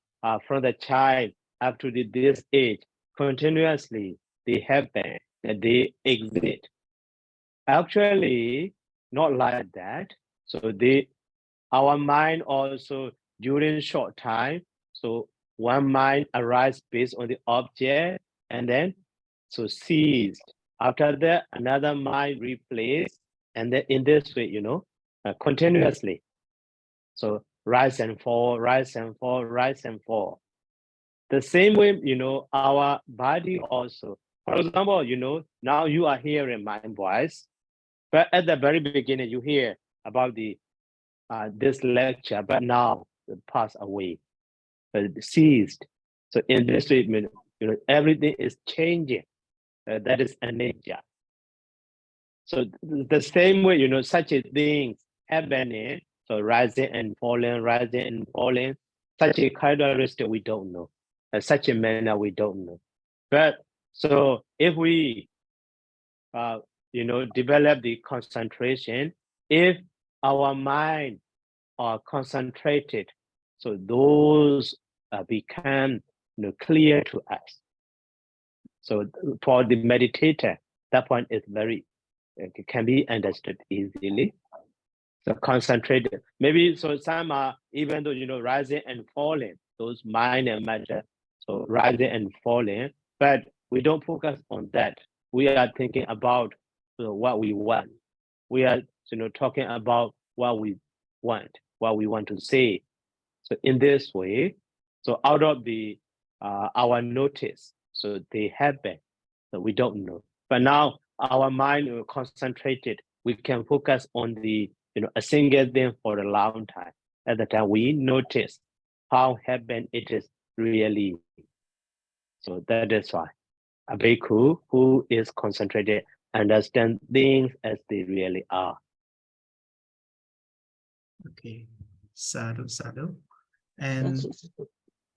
from the child up to this age, continuously they happen and they exist. Actually, not like that. So our mind also during short time, so one mind arises based on the object and then so ceased. After that, another mind replaced, and then in this way, continuously. So rise and fall, rise and fall, rise and fall. The same way, our body also. For example, now you are hearing my voice, but at the very beginning you hear about this lecture, but now it passed away, ceased. So in this statement, everything is changing. That is anicca. So the same way, such a things happening. So rising and falling, such a characteristic we don't know, such a manner we don't know. But so if we, develop the concentration, if our mind are concentrated, so those become clear to us. So for the meditator, that point is it can be understood easily. So concentrated. Maybe so some are, even though rising and falling, those mind and matter, so rising and falling, but we don't focus on that. We are thinking about what we want. We are talking about what we want to say. So in this way, so out of the our notice, so they happen, so we don't know. But now our mind concentrated, we can focus on the a single thing for a long time. At the time we notice how happen it is really. So that is why a bhikkhu who is concentrated understand things as they really are. Okay, sadhu, sadhu. And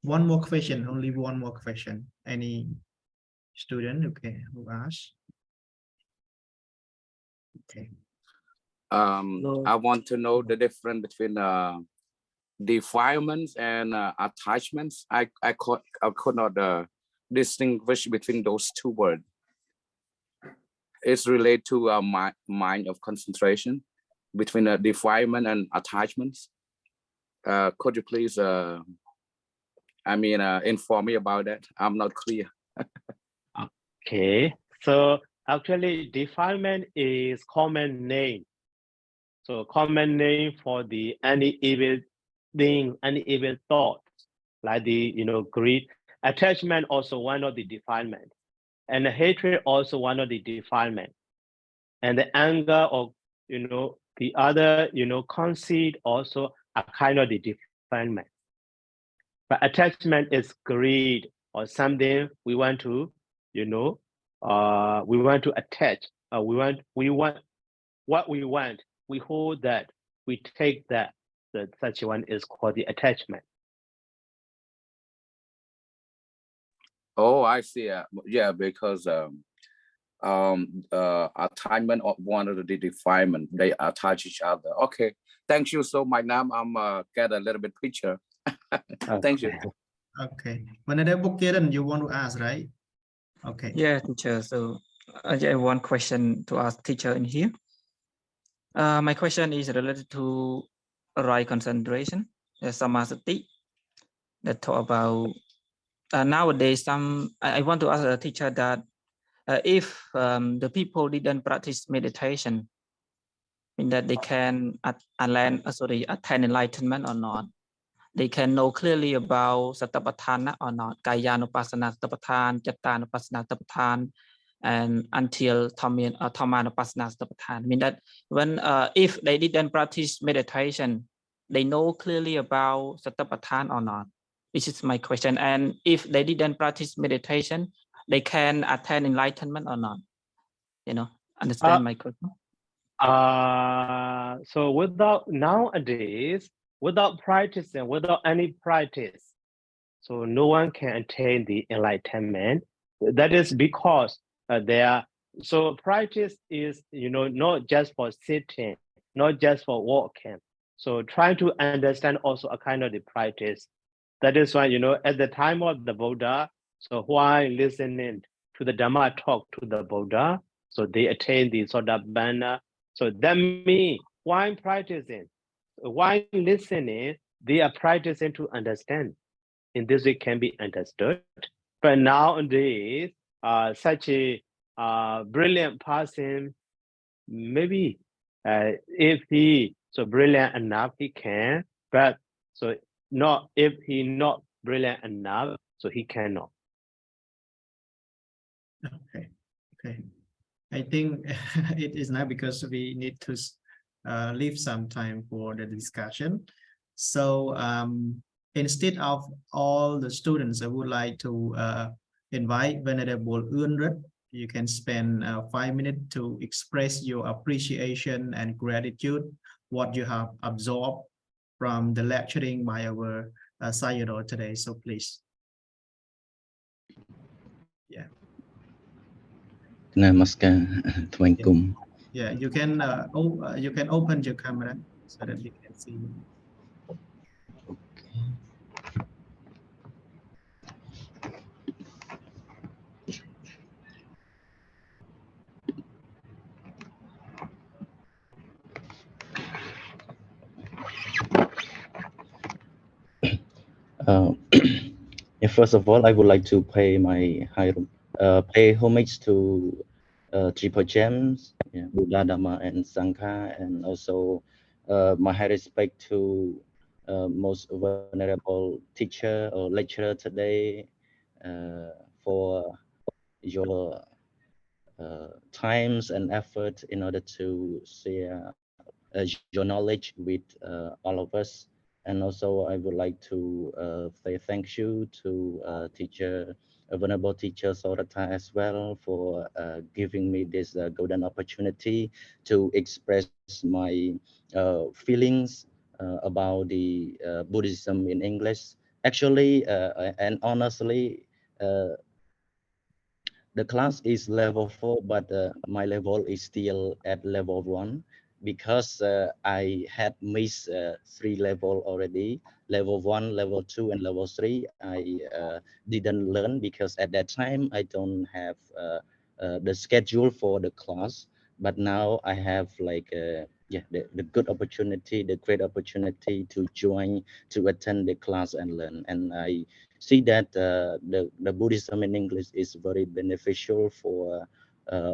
one more question, only one more question. Any student, okay, who asked? Okay. I want to know the difference between defilements and attachments. I could not distinguish between those two words. It's related to mind of concentration between defilement and attachments. Could you please, inform me about that? I'm not clear. Okay, so actually defilement is common name. So common name for the any evil thing, any evil thoughts, like the greed. Attachment also one of the defilement, and the hatred also one of the defilement, and the anger or the other conceit also a kind of the defilement. But attachment is greed or something we want to we want to attach. We want what we want. We hold that. We take that. That such one is called the attachment. Oh, I see. Yeah, because attachment of one of the defilement, they attach each other. Okay, thank you so much. Now I'm get a little bit picture. Thank you. Okay. Whenever Bukkiran, you want to ask, right? Okay. Yeah, teacher. So I have one question to ask teacher in here. My question is related to right concentration, samasati. That talk about nowadays. I want to ask a teacher that if the people didn't practice meditation, mean that they can attain enlightenment or not. They can know clearly about satapatthana or not, kayanupassana satapatthana, chittanupassana satapatthana, and until Dhammanupassana satapatthana. I mean that when if they didn't practice meditation, they know clearly about satapatthana or not. This is my question. And if they didn't practice meditation, they can attain enlightenment or not. Understand my question? So without nowadays, without practicing, without any practice, so no one can attain the enlightenment. That is because so practice is not just for sitting, not just for walking. So trying to understand also a kind of the practice. That is why at the time of the Buddha, so while listening to the Dhamma talk to the Buddha, so they attain the Sotapanna. So that means while practicing, while listening, they are practicing to understand. In this way can be understood. But nowadays, such a brilliant person, maybe if he so brilliant enough, he can. But so not if he not brilliant enough, so he cannot. Okay. Okay. I think it is now because we need to leave some time for the discussion. So instead of all the students, I would like to invite Venerable Unrit. You can spend 5 minutes to express your appreciation and gratitude, what you have absorbed from the lecturing by our Sayadaw today. So please. Yeah. Namaskar, Tuankum. Yeah, you can open your camera so that we can see you. First of all, I would like to pay my pay homage to Triple Gems, Buddha, Dhamma, and Sangha, and also my high respect to most venerable teacher or lecturer today for your times and effort in order to share your knowledge with all of us. And also I would like to say thank you to teacher Venerable Teacher Sorata as well for giving me this golden opportunity to express my feelings about the Buddhism in English. Actually, and honestly, the class is level 4, but my level is still at level 1 because I had missed 3 level already. Level 1, level 2, and level 3. I didn't learn because at that time I don't have the schedule for the class. But now I have like yeah, the good opportunity, the great opportunity to join, to attend the class and learn. And I see that the Buddhism in English is very beneficial for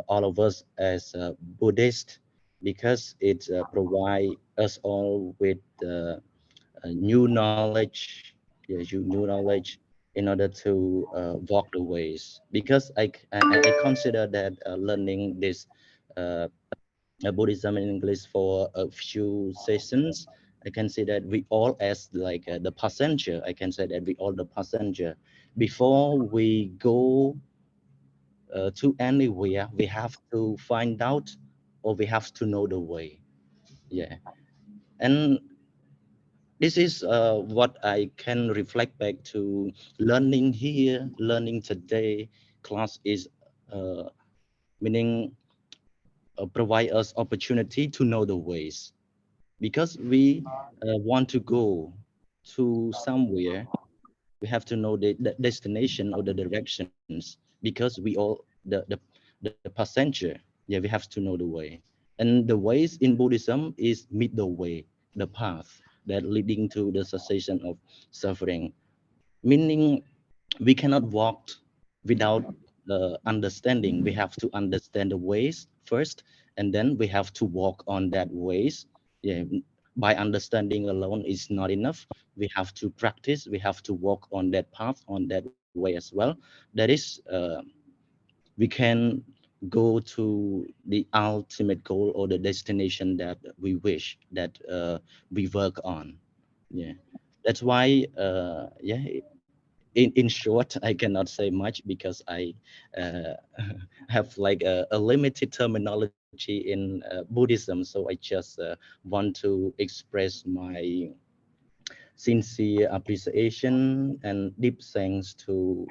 all of us as Buddhists because it provide us all with new knowledge, yes, new knowledge in order to walk the ways. Because I consider that learning this uh, Buddhism in English for a few sessions, I can say that we all as like the passenger. I can say that we all the passenger. Before we go to anywhere, we have to find out or we have to know the way. Yeah, and this is what I can reflect back to learning here, learning today. Class is meaning provide us opportunity to know the ways because we want to go to somewhere. We have to know the destination or the directions because we all the passenger. Yeah, we have to know the way, and the ways in Buddhism is meet the way, the path that leading to the cessation of suffering, meaning we cannot walk without understanding. We have to understand the ways first, and then we have to walk on that ways. Yeah, by understanding alone is not enough. We have to practice. We have to walk on that path, on that way as well. That is, we can go to the ultimate goal or the destination that we wish that we work on. Yeah, that's why. Yeah, in short, I cannot say much because I uh, have like a limited terminology in Buddhism. So I just want to express my sincere appreciation and deep thanks to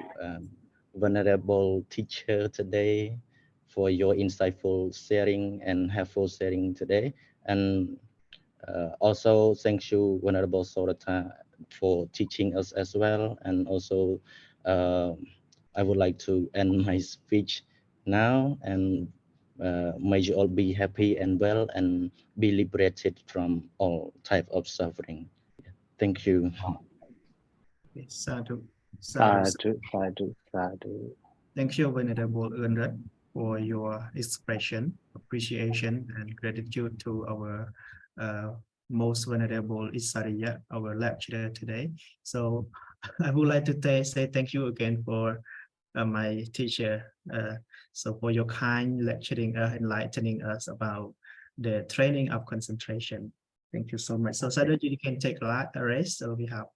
venerable teacher today for your insightful sharing and helpful sharing today. And also, thank you, Venerable Sorata, for teaching us as well. And also, uh, I would like to end my speech now. And may you all be happy and well and be liberated from all type of suffering. Thank you. Okay, sadhu, sadhu. Sadhu, sadhu, sadhu. Thank you, Venerable Ernest, for your expression, appreciation, and gratitude to our most venerable Isariya, our lecturer today. So I would like to say thank you again for my teacher. So for your kind lecturing, enlightening us about the training of concentration. Thank you so much. So Okay, Sadhu, you can take a rest. So we have.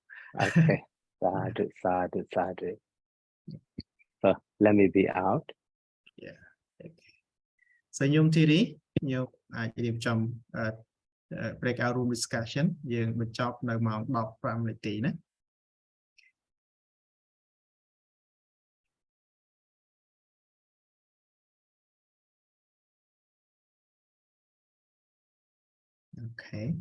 okay. Sadhu, sadhu, sadhu. So let me be out. Yeah. Okay. So ខ្ញុំធីរីខ្ញុំអាចរៀបចំ breakout room discussion យើងបញ្ចប់នៅម៉ោង 15 នាទីណា Okay.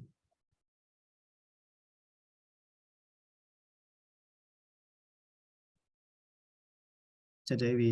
Today we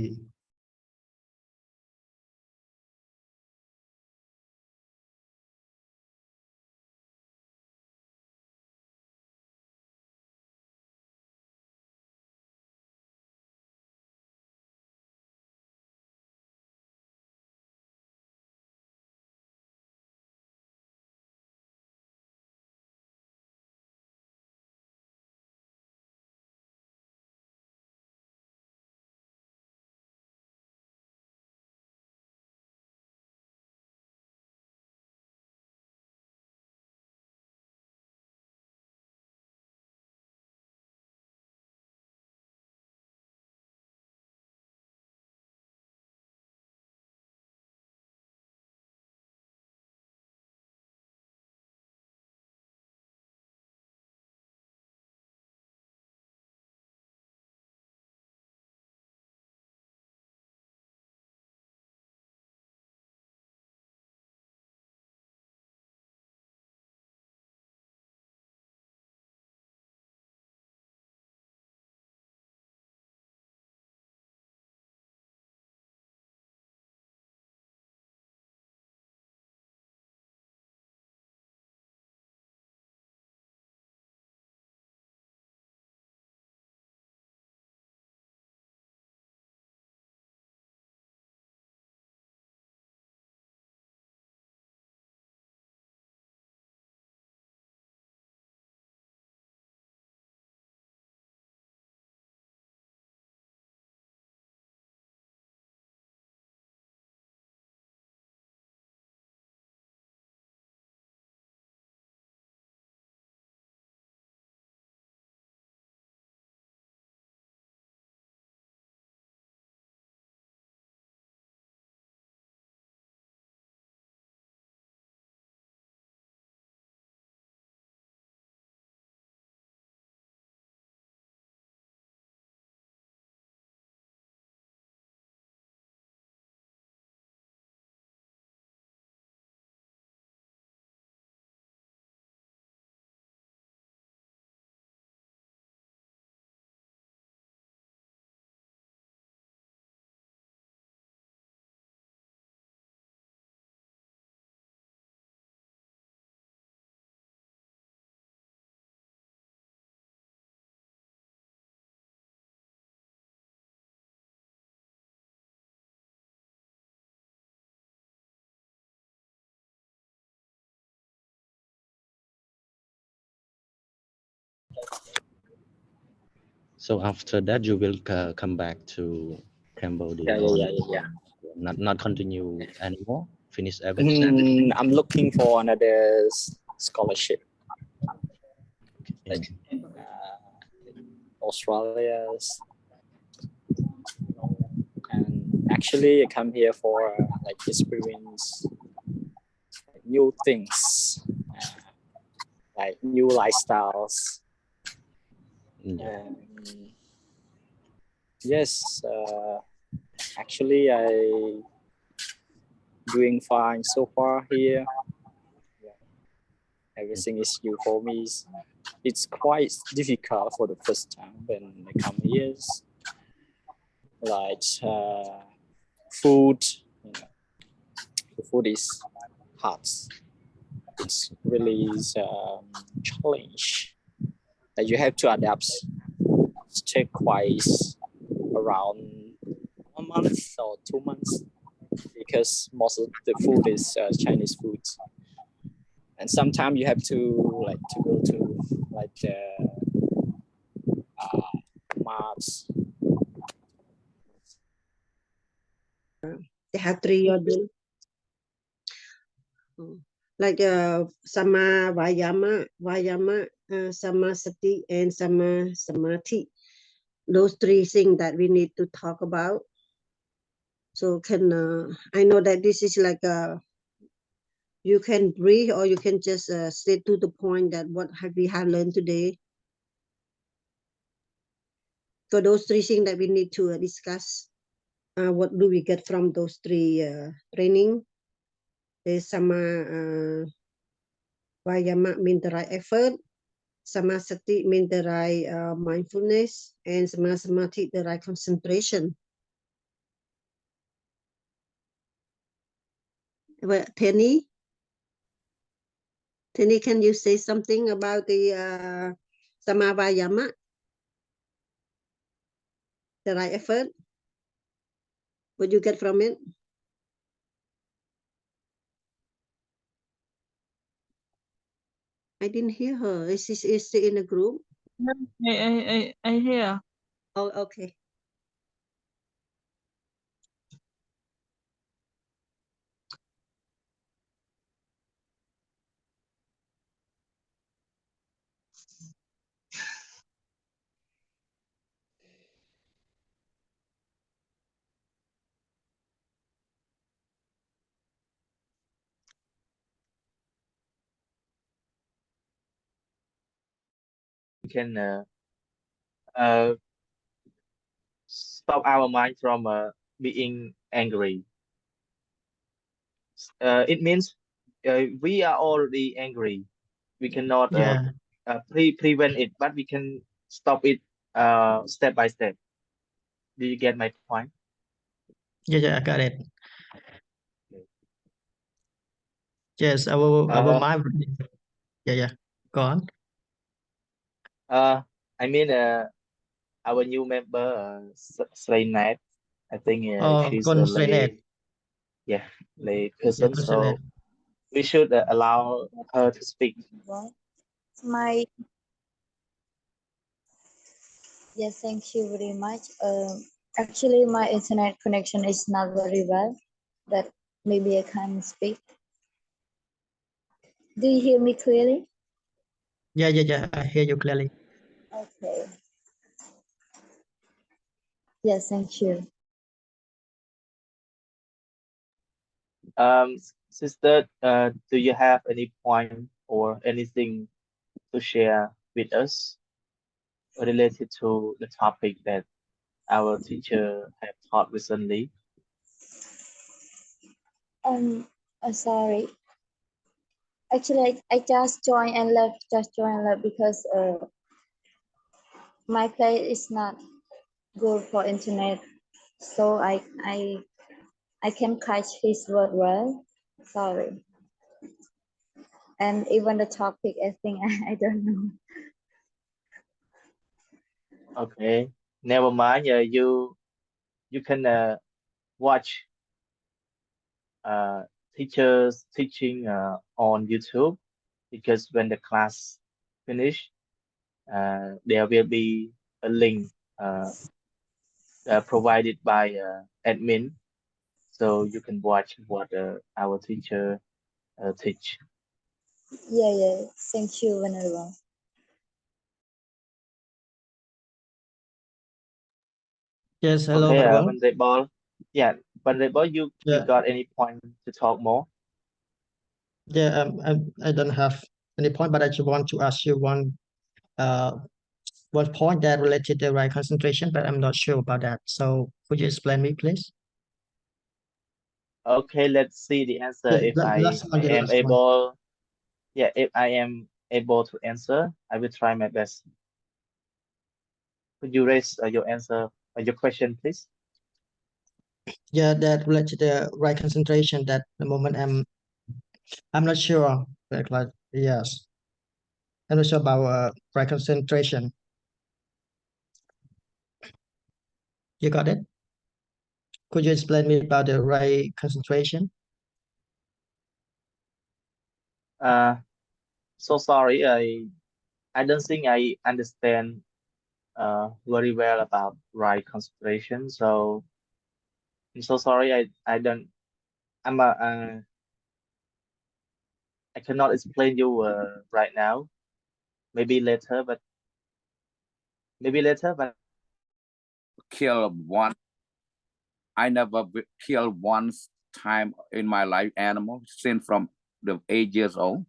So after that, you will come back to Cambodia, Yeah. not continue anymore. Finish everything. I'm looking for another scholarship, Yeah. like Australia, and actually I come here for like experience new things, like new lifestyles. Yeah. Yes, actually I doing fine so far here. Everything is new for me. It's quite difficult for the first time when I come here. Like food, the food is hard. It's really challenge that you have to adapt. It take quite around a month or 2 months because most of the food is Chinese food, and sometimes you have to go to like the marts. They have three order. Like Sama Vayama, Sama Sati, and Sama Samadhi. Those three things that we need to talk about. So can I know that this is like you can breathe, or you can just stay to the point that what we have learned today. So those three things that we need to discuss. What do we get from those three training? There's Sama Vayama mean the right effort, Samasati mean the right mindfulness, and Samadhi the right concentration. Well, Tenny, can you say something about the Sama Vayama, the right effort? What you get from it? I didn't hear her. Is she in a group? I hear. Oh, okay. We can uh, stop our mind from being angry. It means we are already angry. We cannot Yeah, prevent it, but we can stop it step by step. Do you get my point? yeah, I got it. Yes, our Uh, mind. Yeah. Go on. I mean, our new member, Srinath, I think Oh, she's a constraint. lay Yeah, person, constraint. so we should allow her to speak. My Yes, thank you very much. Actually, my internet connection is not very well, but maybe I can speak. Do you hear me clearly? Yeah, I hear you clearly. Okay. Yes, thank you. Sister, do you have any point or anything to share with us related to the topic that our teacher have taught recently? Sorry. Actually, I just joined and left. Because my place is not good for internet, so I can catch his word well. Sorry. And even the topic, I think I don't know. Okay, never mind. You can watch teachers teaching on YouTube, because when the class finish, there will be a link provided by admin, so you can watch what our teacher teach. Yeah. Thank you, Venerable. Yes, hello, Okay, Venerable. Venerable. Yeah, Venerable, you Yeah, got any point to talk more? yeah. I don't have any point, but I just want to ask you one point that related to right concentration, but I'm not sure about that. So could you explain me, please? Okay, let's see the answer. Yeah, If last one, I the am last one. able, yeah, if I am able to answer, I will try my best. Could you raise your answer, your question, please? Yeah, that related to right concentration. That the moment I'm not sure. Like yes, I'm not sure about right concentration. You got it? Could you explain me about the right concentration? So sorry, I don't think I understand very well about right concentration. So I'm so sorry. I don't. I cannot explain you right now. Maybe later, but maybe later. But Kill one. I never killed once time in my life animal since from the 8 years old.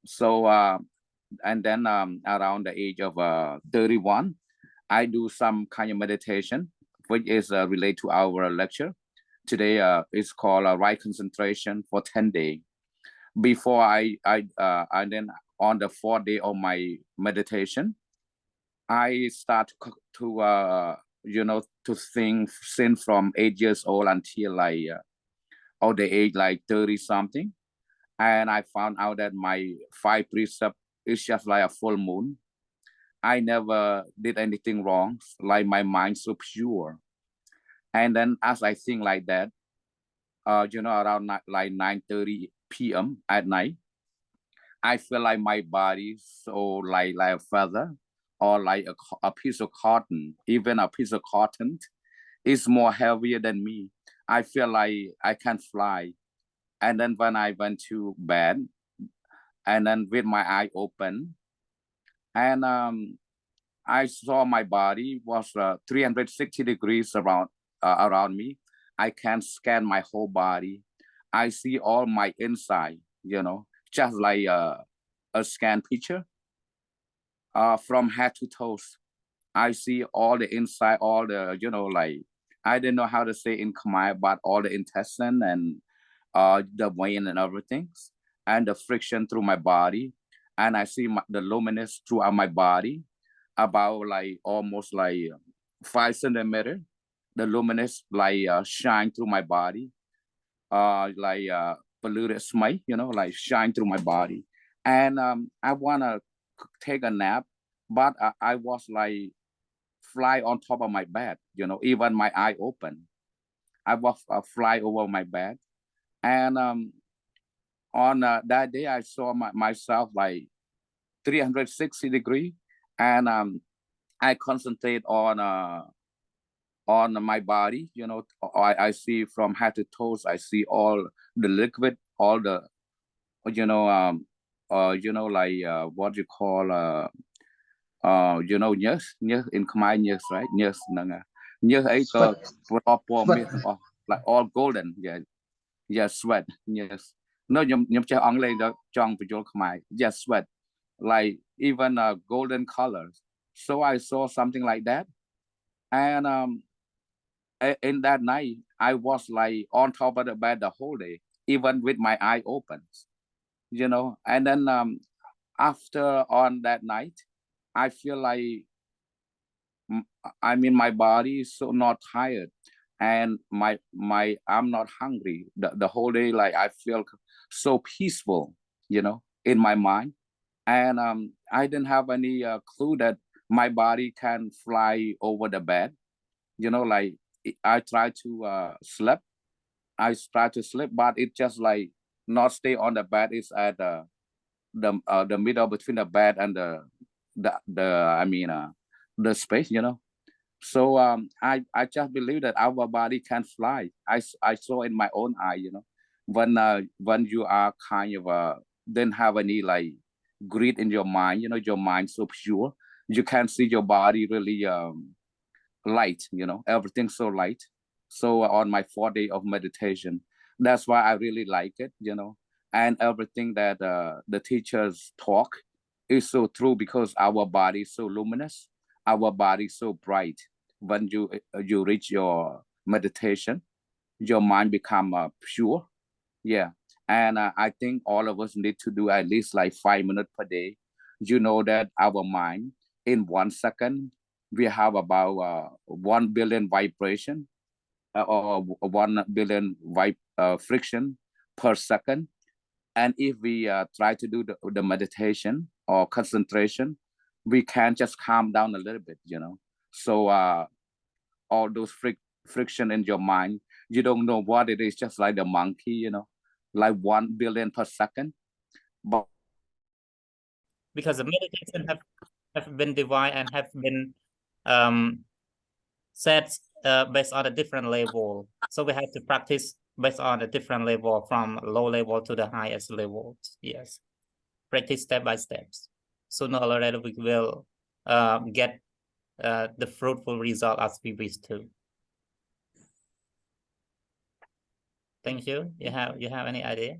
So and then around the age of 31, I do some kind of meditation, which is related to our lecture. Today is called right concentration for 10 days. Before and then on the 4th day of my meditation, I start to to think since from 8 years old until like all the age like 30 something. And I found out that my 5 precept is just like a full moon. I never did anything wrong, like my mind so pure. And then as I think like that, around like 9:30 p.m. at night, I feel like my body so like a feather or like a piece of cotton. Even a piece of cotton is more heavier than me. I feel like I can fly. And then when I went to bed, and then with my eye open, and I saw my body was 360 degrees around me. I can scan my whole body. I see all my inside, just like a scan picture from head to toes. I see all the inside, all the, like, I didn't know how to say in Khmer, but all the intestine and the vein and everything, and the friction through my body. And I see the luminous throughout my body, about like almost like 5 centimeters. The luminous like shine through my body, like polluted smoke, like shine through my body. And I wanna take a nap, but I was like fly on top of my bed, even my eye open. I was fly over my bed. And on that day, I saw myself like 360 degree. And I concentrate on my body, I see from head to toes. I see all the liquid, all the, like what you call, nhớt in Khmer, nhớt, right? Nhớt, nhớt ấy có like all golden, yeah, sweat, yes. No, nhầm chơi ong lên đó, trong với chỗ Khmer, yeah, sweat, like even golden colors. So I saw something like that. And in that night, I was like on top of the bed the whole day, even with my eye open, And then after on that night, I feel like, my body is so not tired, and I'm not hungry the whole day. Like I feel so peaceful, in my mind. And I didn't have any clue that my body can fly over the bed, like I try to sleep. I try to sleep, but it just like not stay on the bed. It's at the middle between the bed and the the space, you know. So I just believe that our body can fly. I saw in my own eye, you know, when you are kind of don't have any like greed in your mind, you know, your mind so pure, you can see your body really light, you know, everything so light. So on my 4 day of meditation, that's why I really like it, you know, and everything that the teachers talk is so true, because our body is so luminous, our body is so bright. When you reach your meditation, your mind become pure. Yeah. And I think all of us need to do at least like 5 minutes per day. You know that our mind in 1 second, we have about 1 billion vibration or 1 billion friction per second. And if we try to do the meditation or concentration, we can just calm down a little bit, you know. So all those friction in your mind, you don't know what it is, just like the monkey, you know, like 1 billion per second. But because the meditation have been divided and have been set based on a different level. So we have to practice based on a different level, from low level to the highest level. Yes, practice step by steps. Sooner or later we will get the fruitful result as we wish to. Thank you. You have any idea?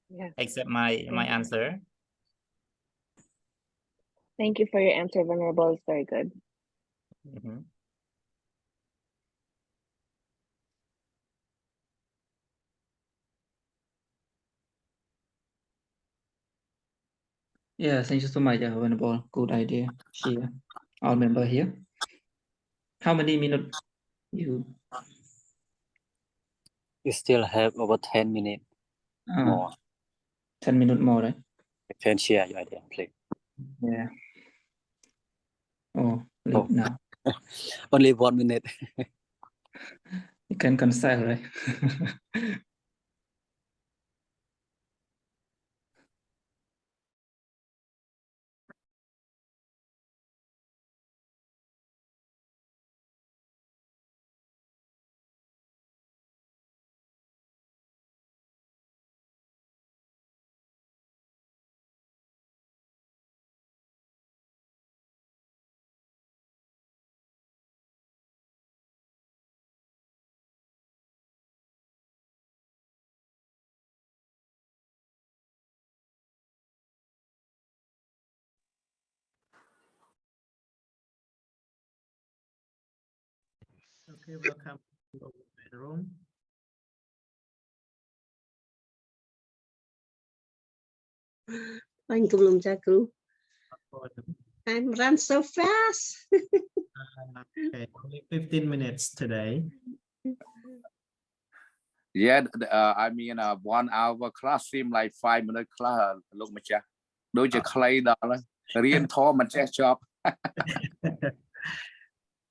Yeah. Except my answer. Thank you for your answer, Venerable. It's very good. Mm-hmm. Yeah, thank you so much, Venerable. Good idea. Share. All member here. How many minutes you? You still have over 10 minutes more. 10 minutes more, right? You can share your idea, please. Yeah. Oh, leave now. Only 1 minute. You can cancel, right? Okay, welcome to the room. Anh cùng lòng cha cứu. I'm run so fast. Okay, only 15 minutes today. yeah, I mean 1 hour class seem like 5 minute class. Look, Macha, đôi chỉ clay đó là riêng thô mình sẽ chop.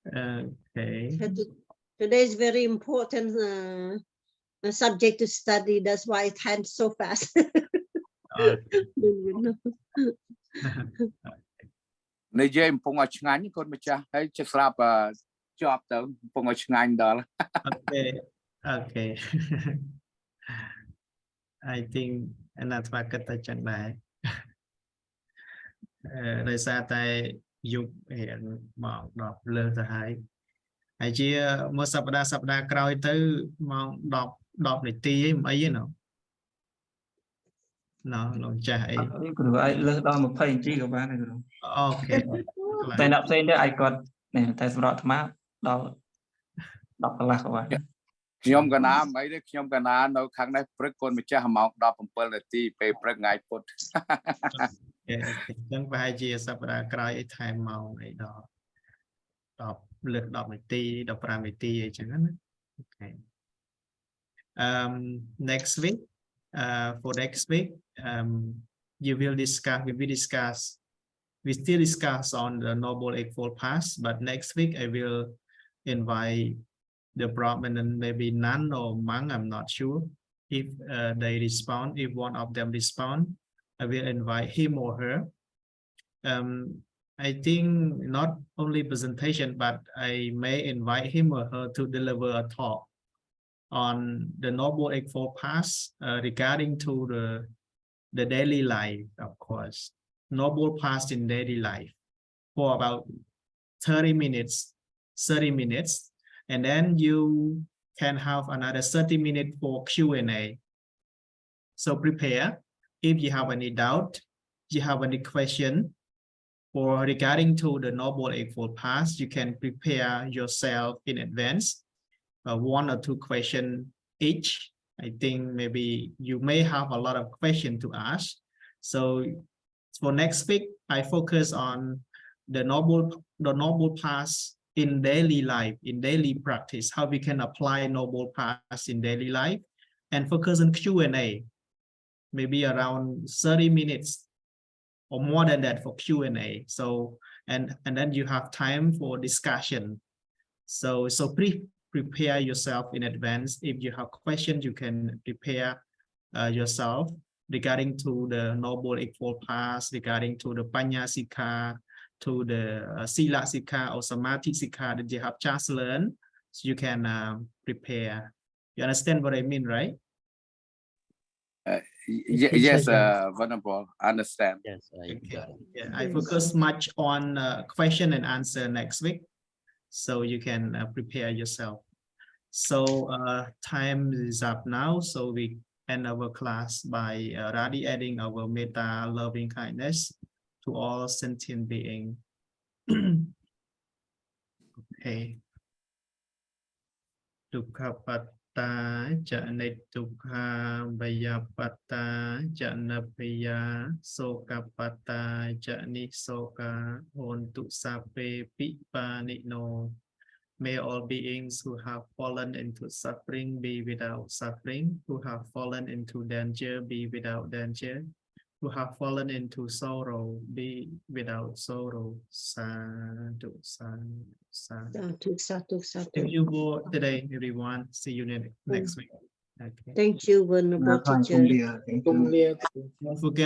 Okay. Today is very important subject to study. That's why it times so fast. Này dây phong ở ngay con Macha, hay chỉ slap chop tới phong ở ngay đó. Okay. Okay. I think another market chẳng này. Đời xa tay dục hiện mong đọc lơ ra hay. Hãy chia một sắp đá kroi tới mong đọc để tí ấy nó lòng chạy. Ai lơ đo một page chi của bạn này rồi. Okay. Tại nạp xem đấy ai còn này tại sao mà đọc là của bạn. ខ្ញុំកណាអីទេខ្ញុំកណានៅខាងនេះព្រឹកកូនម្ចាស់ម៉ោង 17 នាទីពេលព្រឹកថ្ងៃពុធ Okay. ចឹងប្រហែលជាសប្តាហ៍ក្រោយឲ្យថែមម៉ោងអីដល់10លើក10នាទី15នាទីអីចឹងណា Okay. Next week for next week we still discuss on the Noble Eightfold Path, but next week I will invite the Brahmin and maybe nun or monk, I'm not sure. If they respond, if one of them respond, I will invite him or her. I think not only presentation, but I may invite him or her to deliver a talk on the Noble Eightfold Path regarding to the daily life, of course. Noble Path in daily life for about 30 minutes, and then you can have another 30 minutes for Q&A. So prepare. If you have any doubt, you have any question, or regarding to the Noble Eightfold Path, you can prepare yourself in advance, 1 or 2 questions each. I think maybe you may have a lot of questions to ask. So for next week, I focus on the Noble Path in daily life, in daily practice, how we can apply Noble Path in daily life, and focus on Q&A, maybe around 30 minutes or more than that for Q&A. So, and then you have time for discussion. So prepare yourself in advance. If you have questions, you can prepare yourself regarding to the Noble Eightfold Path, regarding to the Panya Sikha, to the Sila Sikha or Samadhi Sikha that you have just learned. So you can prepare. You understand what I mean, right? Yes, Venerable, I understand. Yes, I got it. Yeah, I focus much on question and answer next week, so you can prepare yourself. So time is up now, so we end our class by radiating our metta loving kindness to all sentient beings. Okay. Dukkhapatta janittukha Bayapatta janapaya Sokapatta janisoka hontu sape pipanino. May all beings who have fallen into suffering be without suffering, who have fallen into danger be without danger, who have fallen into sorrow be without sorrow. Sadhu, sadhu, sadhu. Thank you for today, everyone. See you next week. Okay. Thank you, Venerable Teacher. Don't forget